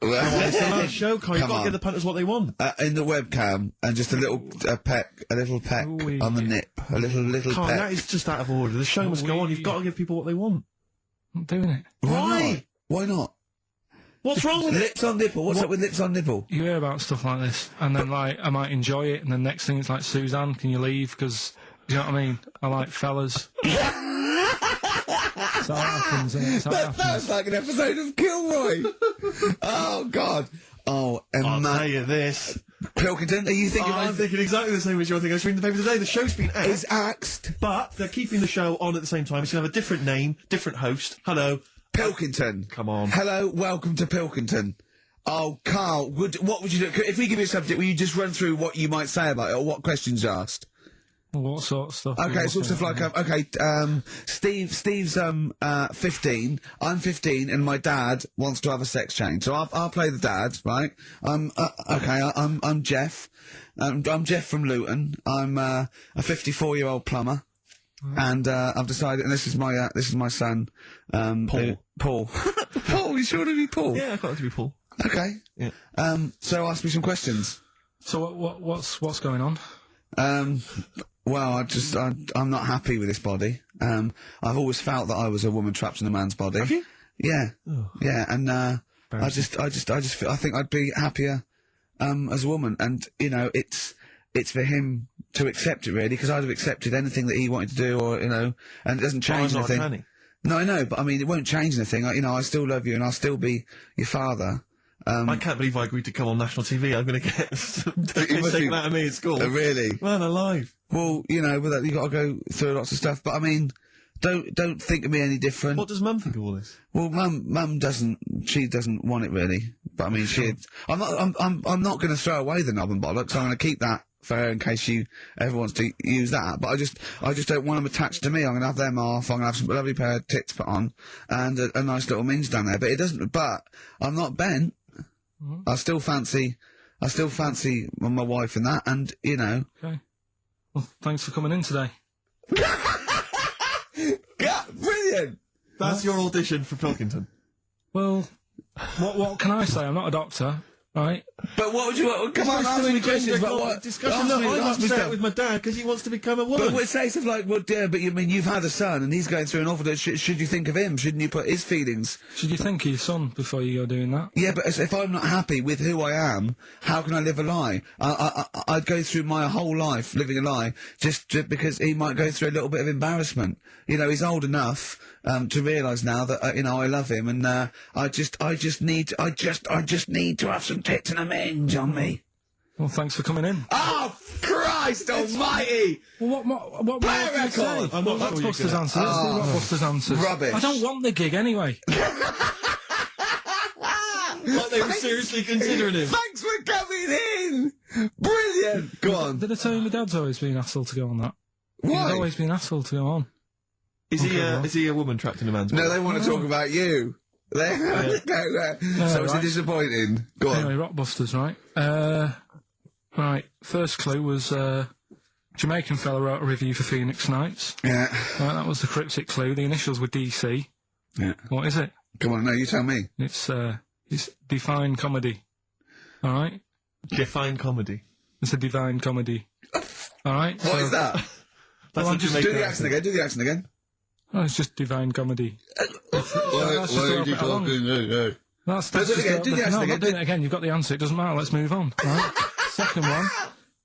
It's a live show, Carl. You've Come got to on. give the punters what they want. In the webcam, and just a little peck Ooh-wee. on the nip. A little Carl, peck. that is just out of order. The show must go on. You've got to give people what they want. I'm not doing it. Why? Why not? What's wrong with it? Lips on nipple. What's up with lips on nipple? You hear about stuff like this, and then, like, I might enjoy it, and then next thing it's like, Suzanne, can you leave? Because, you know what I mean? I like fellas. That's how it happens, isn't it? That's how it happens. That's like an episode of Kilroy. Oh, God. Oh, I'll tell Emma you this. Pilkington, are you thinking I'm thinking exactly the same as you're thinking. I was reading the paper today. The show's been axed, is axed? but they're keeping the show on at the same time. It's going to have a different name, different host. Hello. Pilkington. Come on. Hello, welcome to Pilkington. Oh, Carl, what would you do? If we give you a subject, will you just run through what you might say about it, or what questions you asked? What sort of stuff? Okay, sort of like, Steve's 15, I'm 15, and my dad wants to have a sex change. So I'll play the dad, right? I'm Jeff. I'm Jeff from Luton. I'm a 54-year-old plumber. And I've decided, and this is my son, Paul. Paul. Paul, you sure to be Paul? Yeah, I thought it to be Paul. Okay. Yeah. So ask me some questions. So what's going on? Well, I'm not happy with this body. I've always felt that I was a woman trapped in a man's body. Have you? Yeah. Oh. Yeah, and I just feel, I think I'd be happier as a woman, and it's for him to accept it, really, because I'd have accepted anything that he wanted to do, or and it doesn't change not a anything. tranny. No, I know, but I mean, it won't change anything. I still love you, and I'll still be your father. I can't believe I agreed to come on national TV. I'm going to get taken out of me at school. Oh, really? Man alive. Well, with that, you got to go through lots of stuff. But I mean, don't think of me any different. What does Mum think of all this? Well, Mum doesn't. She doesn't want it really. But I mean, I'm not going to throw away the knob and bollocks. I'm going to keep that for her in case she ever wants to use that. But I just don't want them attached to me. I'm going to have them off. I'm going to have some lovely pair of tits put on and a nice little minge down there. But it doesn't. But I'm not bent. I still fancy my wife and that, and Okay. Well, thanks for coming in today. Yeah, brilliant. That's your audition for Pilkington. Well, what can I say? I'm not a doctor, right? But what would you want? Come on, ask me questions about what? Discussion. Look, I'm upset with my dad because he wants to become a woman. But we'll say stuff like, well, dear, but you've had a son and he's going through an awful. Should you think of him? Shouldn't you put his feelings? Should you think of your son before you go doing that? Yeah, but if I'm not happy with who I am, how can I live a lie? I'd go through my whole life living a lie just because he might go through a little bit of embarrassment. He's old enough to realise now that I love him, and I just need to have some tits and a minge on me. Well, thanks for coming in. Oh, Christ Almighty! Well, what Play more a can you say? record! I'm not That's sure you Buster's can. answer. Let's do what Buster's answers. Rubbish. I don't want the gig anyway. Like they were seriously considering him. Thanks for coming in. Brilliant. Go on. Did I tell you my dad's always been asked to go on that? Why? He's always been asked to go on. Is he a woman trapped in a man's body? No, they want to talk about you. So it's right. disappointing. Go on. Anyway, Rockbusters, right? Right, first clue was Jamaican fella wrote a review for Phoenix Nights. Yeah. Right, that was the cryptic clue. The initials were DC. Yeah. What is it? Come on, no, you tell me. It's Define Comedy. All right? Define comedy. It's a divine comedy. All right? What is that? That's Well, a just Do Jamaican the accent again. Do the accent again. Oh, it's just divine comedy. That's Do just it again. Do the accent I'm not again. doing it again. You've got the answer. It doesn't matter. Let's move on. Right? Second one.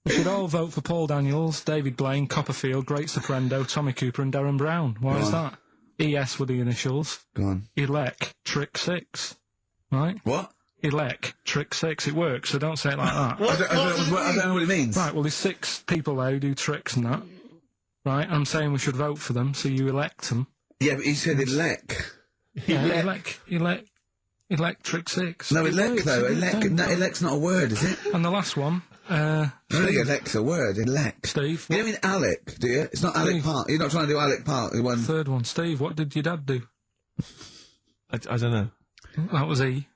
We should all vote for Paul Daniels, David Blaine, Copperfield, Great Soprendo, Tommy Cooper and Darren Brown. Why is that? ES were the initials. Go on. Elec, Trick 6. Right? What? Elec, Trick 6. It works, so don't say it like that. I don't know what it means. Right, well, there's 6 people there who do tricks and that. Right? I'm saying we should vote for them, so you elect them. Yeah, but he said elec. Yeah, elect Trick 6. No, It elec works, though. it Elec. No, works. elec's not a word, is it? And the last one, I don't think elec's a word. Elec. Steve. You don't mean Alec, do you? It's not Alec Steve. Park. You're not trying to do Alec Park. The one. Third one, Steve. What did your dad do? I don't know. That was E.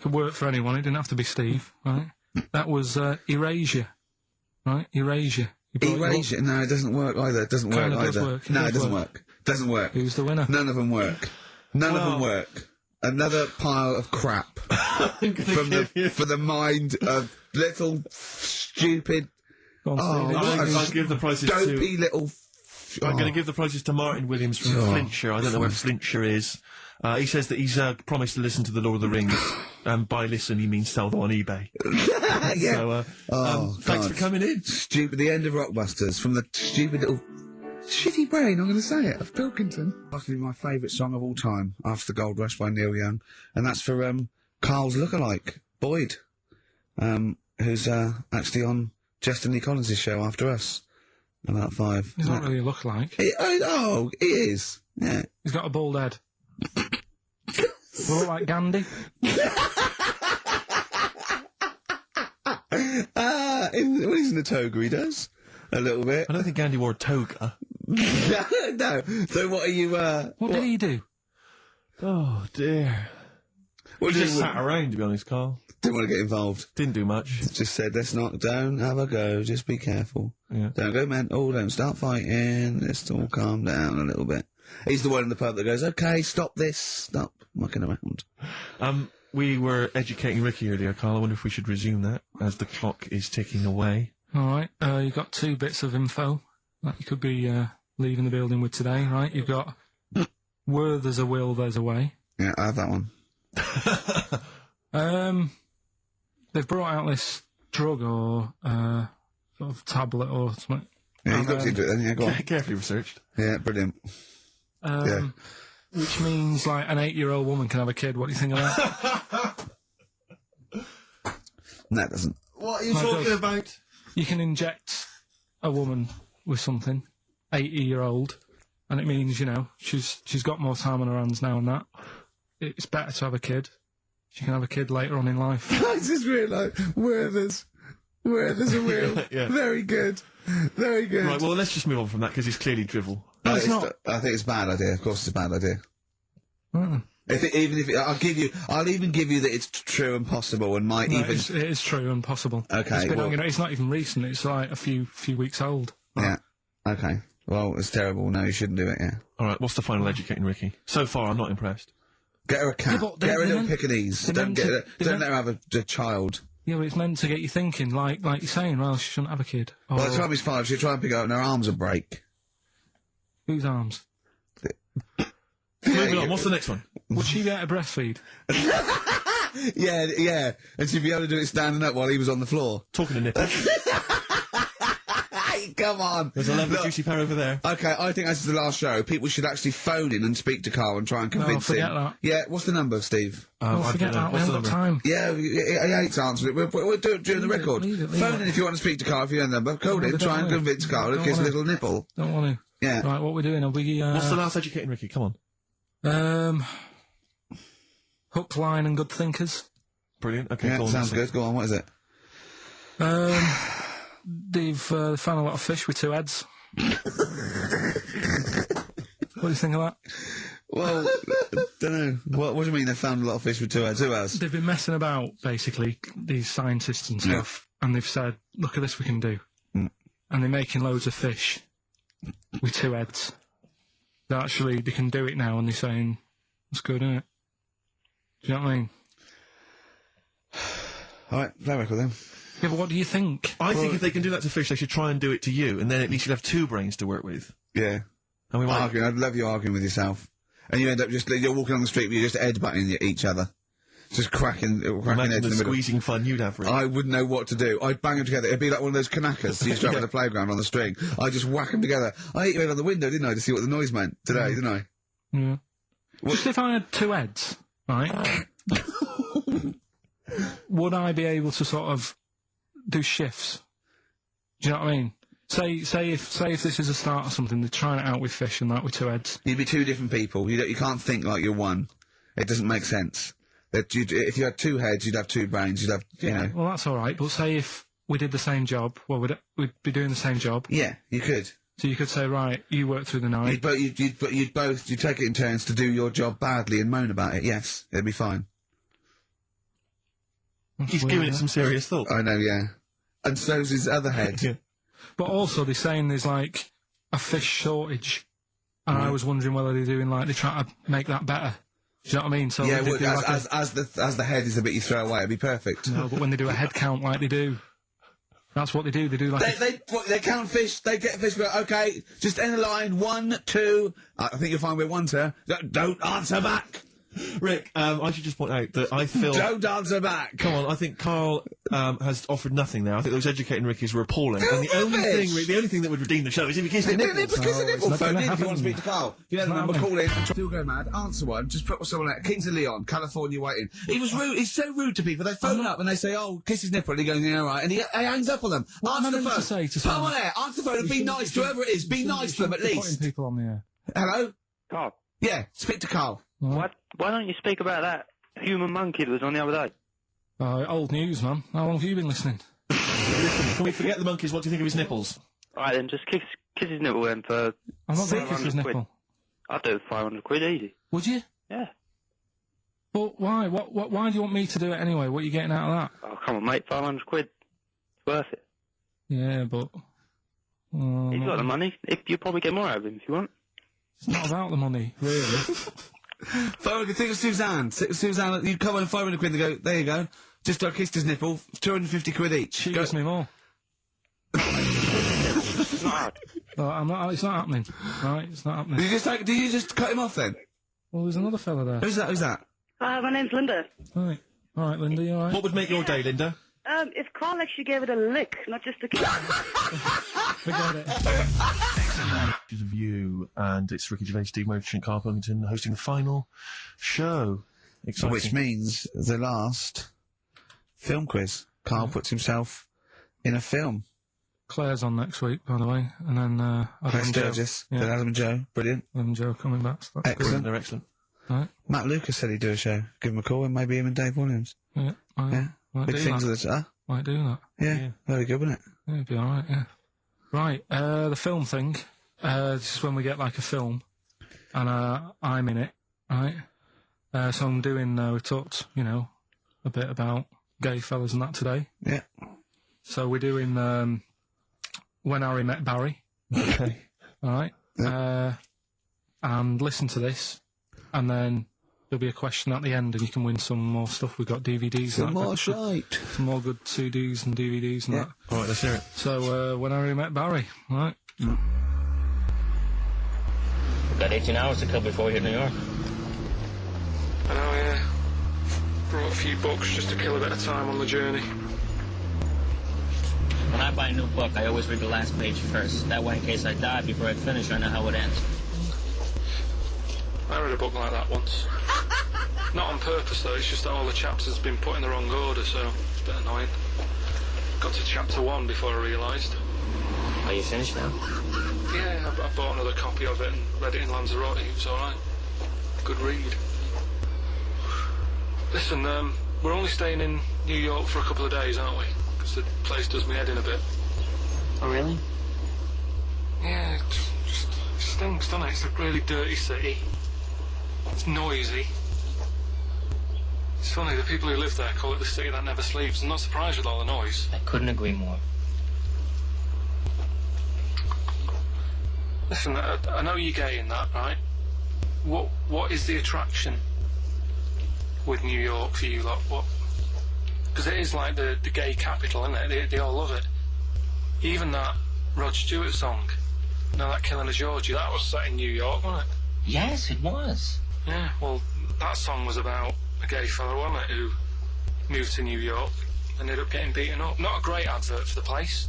Could work for anyone. It didn't have to be Steve, right? That was Erasure, right? Erasure. You brought your Erasure. No, it doesn't work either. It doesn't work Kinda does either. work. It No, does it doesn't work. work. Doesn't work. Who's the winner? None of them work. None of them work. Another pile of crap for the mind of little stupid Go on, Steve. I'll give the prizes dopey to... little. I'm going to give the prizes to Martin Williams from Flintshire. I don't know where Flintshire is. He says that he's promised to listen to the Lord of the Rings. By listen, he means sell them on eBay. Yeah. So, thanks for coming in. Stupid. The end of Rockbusters from the stupid little shitty brain. I'm going to say it of Pilkington. Possibly my favourite song of all time after the Gold Rush by Neil Young, and that's for Carl's lookalike Boyd, who's actually on Justin Lee Collins' show after us. About 5. He's not really a lookalike. He is. Yeah. He's got a bald head. Look like Gandhi. When he's in the toga, he does. A little bit. I don't think Andy wore a toga. No. So what are you, What did he do? Oh, dear. What He did just you sat around, to be honest, Carl. Didn't want to get involved. Didn't do much. Just said, don't have a go, just be careful. Yeah. Don't go mental, don't start fighting, let's all calm down a little bit. He's the one in the pub that goes, okay, stop this, stop mucking around. We were educating Ricky earlier, Carl. I wonder if we should resume that as the clock is ticking away. All right. You've got 2 bits of info that you could be leaving the building with today, right? You've got where there's a will, there's a way. Yeah, I have that one. They've brought out this drug or sort of tablet or something. Yeah, you looked into it then, yeah, go on. Carefully researched. Yeah, brilliant. Yeah. which means like an 8-year-old woman can have a kid. What do you think of that? No, it doesn't. What are you No, it talking does. about? You can inject a woman with something, 80-year-old, and it means, you know, she's got more time on her hands now and that. It's better to have a kid. She can have a kid later on in life. I just realised Werther's a real. Yeah. Very good. Very good. Right, well, let's just move on from that, because he's clearly drivel. No, it's not. I think it's a bad idea. Of course, it's a bad idea. Right then. I'll even give you that it's true and possible, and might No, even. it is true and possible. Okay, It's not even recent. It's like a few weeks old. Yeah. Okay. Well, it's terrible. No, you shouldn't do it. Yeah. All right, what's the final educating Ricky? So far, I'm not impressed. Get her a cat. Yeah, but Get her a they're little meant- Pekingese. they're Don't meant to- don't let her have a child. Yeah, but it's meant to get you thinking, like you're saying. Well, she shouldn't have a kid. Or By the time he's 5, she'll try and pick it up, and her arms will break. whose arms? Moving on, what's the next one? Would she be able to breastfeed? Yeah. And she'd be able to do it standing up while he was on the floor. Talking to nipples. Hey, come on. There's a lovely Look, juicy pair over there. Okay, I think this is the last show. People should actually phone in and speak to Carl and try and convince forget him. that. Yeah, what's the number, Steve? Oh, I forget don't know. that. We What's haven't the got number? time. Yeah, he hates answering it. We'll do it during the Leave it, record. leave it. Phone in if you want to speak to Carl, if you know the number. Call No, in, we try don't and wanna. convince Carl to Don't kiss a wanna. little nipple. Don't want to. Yeah. Right, what we're doing? Are we? What's the last educating Ricky? Come on. Hook, line, and good thinkers. Brilliant. Okay, Yeah, go on. sounds good. Go on, what is it? They've found a lot of fish with 2 heads. What do you think of that? Well, don't know. What do you mean they found a lot of fish with 2 heads? Who has? They've been messing about, basically, these scientists and stuff, and they've said, look at this we can do. Mm. And they're making loads of fish with 2 heads. They can do it now, and they're saying, that's good, isn't it? Do you know what I mean? All right, play record then. Yeah, but what do you think? I think if they can do that to fish, they should try and do it to you, and then at least you'd have 2 brains to work with. Yeah. And we might... Arguing. I'd love you arguing with yourself. And you end up you're walking on the street, but you're just headbutting each other. Just cracking Imagine heads in the the middle. squeezing fun you'd have, really. I wouldn't know what to do. I'd bang them together. It'd be like one of those kanakas you used to have at the playground on the string. I'd just whack them together. I hit your head on the window, didn't I, to see what the noise meant today, didn't I? Yeah. Just if I had 2 heads, right? Would I be able to sort of do shifts? Do you know what I mean? Say if this is a start or something, they're trying it out with fish and that with 2 heads. You'd be 2 different people. You can't think like you're one. It doesn't make sense. If you had 2 heads, you'd have 2 brains. You'd have, you know. Well, that's all right. But say if we did the same job, well, we'd be doing the same job. Yeah, you could. So you could say, right, you work through the night. You'd take it in turns to do your job badly and moan about it. Yes, it'd be fine. He's giving it some serious thought. I know, yeah. And so's his other head. Yeah. But also, they're saying there's like a fish shortage, and I was wondering whether they're trying to make that better. Do you know what I mean? So Yeah, they well, do like as the head is the bit you throw away, it'd be perfect. no, but when they do a head count like they do, that's what they do. They do like They count fish. They get fish. Okay, just end the line. 1, 2. I think you'll find we're 1, sir. Don't answer back. Rick, I should just point out that I feel... Don't answer back. Come on, I think Carl has offered nothing there. I think those educating Rickies were appalling. And the only thing that would redeem the show is if he kissed the nipples. Kiss a nipple. not Phone gonna in if you want to happen. speak to Carl. You know the number. Call in. Still go mad. Answer one. Just put someone out. Kings of Leon, California, waiting. He was rude. He's so rude to people. They phone up and they say, "Oh, kiss his nipple." And he goes, "Yeah, all right." And he hangs up on them. What am I Answer the meant phone. to say to Come someone? on air. Answer the phone and be nice to whoever it is. Be nice to them at putting least. people on the air. Hello. Carl, Yeah. Speak to Carl. why don't you speak about that human monkey that was on the other day? Old news, man. How long have you been listening? Can we forget the monkeys? What do you think of his nipples? All right, then just kiss his nipple then for... I'm not going to kiss 500 his quid. nipple. I'd do it for 500 quid easy. Would you? Yeah. But why? Why do you want me to do it anyway? What are you getting out of that? Oh, come on, mate, 500 quid. It's worth it. Yeah, but... He's got the money. You'll probably get more out of him if you want. It's not about the money, really. Think of Suzanne. Suzanne, you come on 500 quid and go, there you go. Just kissed his nipple, 250 quid each. She Go- gives me more. It's not hard. It's not happening. Right, it's not happening. Did you just cut him off then? Well, there's another fella there. Who's that? My name's Linda. Right. All right, Linda, you all right? What would make your day, Linda? If Carl actually gave it a lick, not just a kiss. Forget it. of you, and it's Ricky Gervais, Steve Merchant, Karl Pilkington hosting the final show. Exciting. Which means the last film quiz. Karl puts himself in a film. Claire's on next week, by the way, and then Adam and Joe. Sturgis, then Adam and Joe. Brilliant. Adam and Joe coming back. So that's Excellent. They're excellent. Right. Matt Lucas said he'd do a show. Give him a call, and maybe him and Dave Williams. Yeah. Might Big do things that. of the Might do that. Yeah, very good, wasn't it? Yeah, it'd be alright, yeah. Right, the film thing. This is when we get like a film, and I'm in it, right? So I'm doing, we talked, a bit about gay fellas and that today. Yeah. So we're doing When Harry Met Barry. Okay. Alright? Yeah. And listen to this, and then there'll be a question at the end, and you can win some more stuff. We've got DVDs. Some and more that. shite. Some more good CDs and DVDs and Yeah. that. All right, let's hear it. So, When Harry Met Barry, right? We've got 18 hours to kill before we hit New York. I know, yeah. Brought a few books just to kill a bit of time on the journey. When I buy a new book, I always read the last page first. That way, in case I die before I finish, I know how it ends. I read a book like that once. Not on purpose, though. It's just that all the chapters have been put in the wrong order, so it's a bit annoying. Got to chapter 1 before I realised. Are you finished now? Yeah, I bought another copy of it and read it in Lanzarote. It was alright. Good read. Listen, we're only staying in New York for a couple of days, aren't we? Because the place does me head in a bit. Oh, really? Yeah, it just stinks, doesn't it? It's a really dirty city. It's noisy. It's funny, the people who live there call it the city that never sleeps. I'm not surprised with all the noise. I couldn't agree more. Listen, I know you're gay in that, right? What is the attraction with New York for you lot? What? Because it is like the gay capital, isn't it? They all love it. Even that Rod Stewart song, that Killing of Georgie, that was set in New York, wasn't it? Yes, it was. Yeah, well, that song was about a gay fella, wasn't it, who moved to New York and ended up getting beaten up. Not a great advert for the place.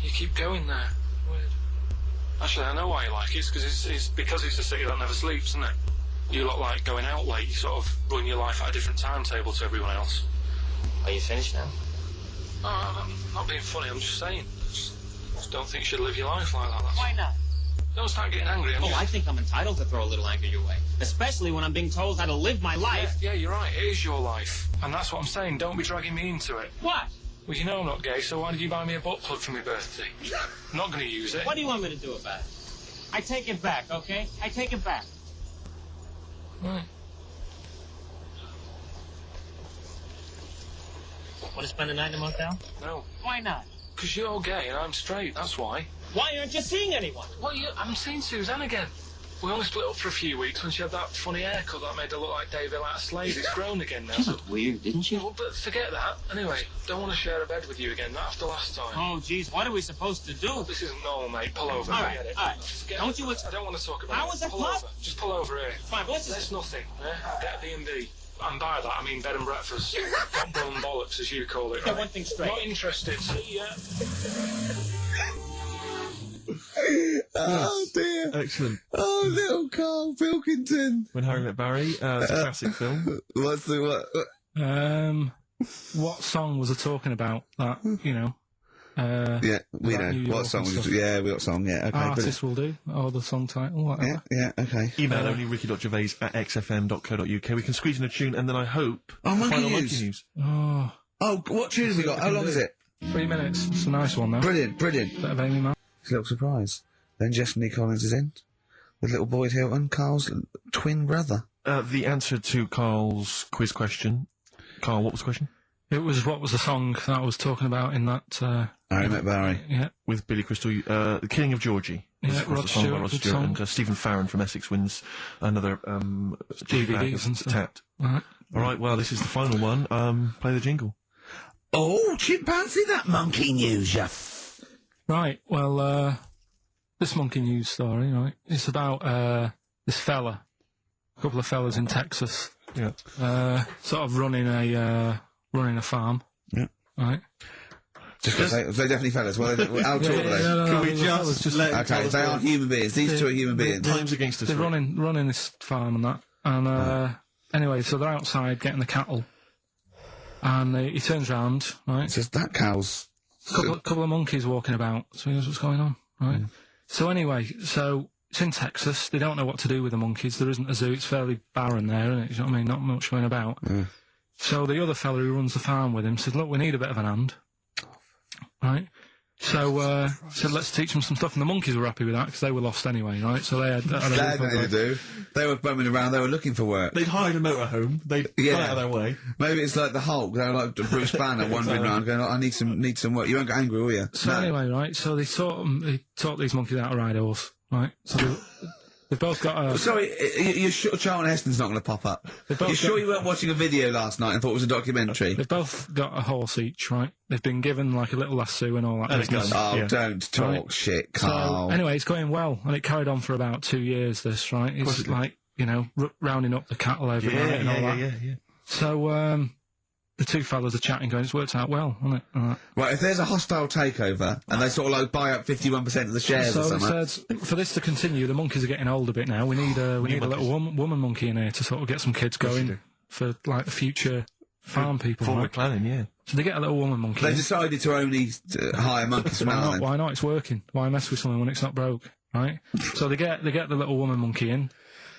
You keep going there. Weird. Actually, I know why you like it. It's because it's a city that never sleeps, isn't it? You lot like going out late. You sort of run your life at a different timetable to everyone else. Are you finished now? Oh, I'm not being funny. I'm just saying. Just don't think you should live your life like that. Why not? Don't start getting angry. I think I'm entitled to throw a little anger your way. Especially when I'm being told how to live my life. Yeah, you're right. It is your life. And that's what I'm saying. Don't be dragging me into it. What? Well, you know I'm not gay, so why did you buy me a butt plug for my birthday? I'm not going to use it. What do you want me to do about it? I take it back, okay? I take it back. Right. Want to spend the night in a motel? No. Why not? Because you're gay and I'm straight, that's why. Why aren't you seeing anyone? Well, I'm seeing Suzanne again. We only split up for a few weeks when she had that funny haircut that made her look like David out of Slade. It's grown again now. She looked weird, didn't she? Well, but forget that. Anyway, don't want to share a bed with you again, not after last time. Oh, jeez, what are we supposed to do? This isn't normal, mate. Pull over. All right, Forget it. all right. Forget Don't it. you... I don't want to talk about How it. was it Pull plus? over. Just pull over here. Fine, but what's That's this? nothing. Get a B&B. And by that, I mean bed and breakfast. Not bum bollocks, as you call it. Get Right? one thing straight. Not interested. See ya. Oh dear. Excellent. Oh, little Karl Pilkington. When Harry Met Barry, it's a classic film. What's the what? What song was I talking about? That, Yeah, we About New know. York What song and was stuff. Yeah, we got song, yeah, okay. artist will do, or the song title, whatever. Yeah, okay. Email only ricky.gervais@xfm.co.uk. We can squeeze in a tune, and then I hope Oh, the monkey final news. monkey news. Oh, Oh, what tune have we got? How long is it? 3 minutes. It's a nice one, though. Brilliant, brilliant. Bit of Amy Mann. It's a little surprise. Then Lee Collins is in, with little Boyd Hilton, Carl's twin brother. The answer to Carl's quiz question. Carl, what was the question? It was, what was the song that I was talking about in that, Harry Met Barry. yeah. With Billy Crystal, The King of Georgie. Yeah, was Rod the song by Stewart, Rod good Stewart, song. and Stephen Farron from Essex wins another DVDs and stuff. Tat. Right. All right, well, this is the final one. Play the jingle. Oh, chimpanzee, that monkey news, ya. Right, well, this monkey news story, right, it's about, this fella, a couple of fellas in Texas, Yeah. sort of running a farm. Yeah. Right. They're definitely fellas. Well, how tall are they? Can we the fellas just let him tell Okay, us they what- are human beings. These two are human beings. Time's against us. They're Rick. running this farm and that. And anyway, so they're outside getting the cattle. And he turns round, right? It's just that cow's... Couple of monkeys walking about. So he goes, what's going on, right? So anyway, so it's in Texas. They don't know what to do with the monkeys. There isn't a zoo. It's fairly barren there, isn't it? You know what I mean? Not much going about. So the other fella who runs the farm with him said, look, we need a bit of an hand. Right? So said, let's teach them some stuff. And the monkeys were happy with that because they were lost anyway, right? So they had They had nothing to do. They were bumming around. They were looking for work. They'd hired a motorhome. They'd got out of their way. Maybe it's like the Hulk. They were like Bruce Banner wandering around going, I need some work. You won't get angry, will you? So anyway, right, so they taught these monkeys how to ride a horse, right? So they've both got a... Sorry, you're sure Charlton Heston's not going to pop up? You're sure you weren't watching a video last night and thought it was a documentary? They've both got a horse each, right? They've been given, like, a little lasso and all that And a business. gun. Oh, don't talk shit, Carl. So, anyway, it's going well, and it carried on for about 2 years, this, right? It's like, you know, rounding up the cattle every night and all that. Yeah. So, the two fellas are chatting, going, it's worked out well, hasn't it? Right, if there's a hostile takeover and they sort of like buy up 51% of the shares or So it something... says, for this to continue, the monkeys are getting old a bit now. We need a little woman monkey in here to sort of get some kids going for, like, the future farm people. Forward right? planning, yeah. So they get a little woman monkey. They in. decided to only hire monkeys from Ireland. Why not? It's working. Why mess with something when it's not broke, right? So they get the little woman monkey in.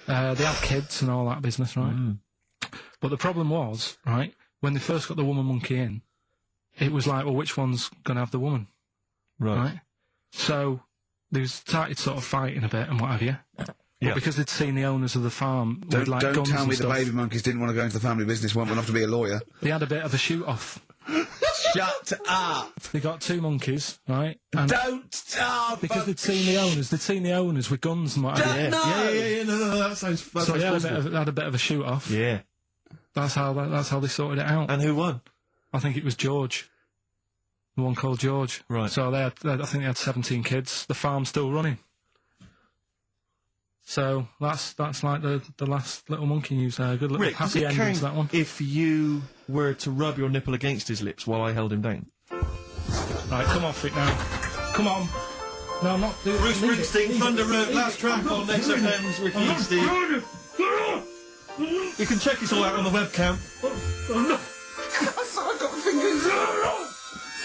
They have kids and all that business, right? But the problem was, right, when they first got the woman monkey in, it was like, well, which one's going to have the woman? Right? So they started sort of fighting a bit and what have you. Yeah. But because they'd seen the owners of the farm with, like, Don't guns tell and me the stuff, baby monkeys didn't want to go into the family business, went off to be a lawyer. they had a bit of a shoot-off. Shut up! They got two monkeys, right? And Don't stop! because they'd seen the owners with guns and what have you. Yeah, no, that sounds So they had a bit of a shoot-off. Yeah. That's how they sorted it out. And who won? I think it was George. The one called George. Right. So I think they had 17 kids. The farm's still running. So that's like the last little monkey news there. Good little Rick, does happy it ending count to that one. if you were to rub your nipple against his lips while I held him down? Right, come off it now. Come on. No, I'm not doing it. Bruce Springsteen, Thunder Road, last track on XFM's Ricky and Steve. You can check this all out on the webcam.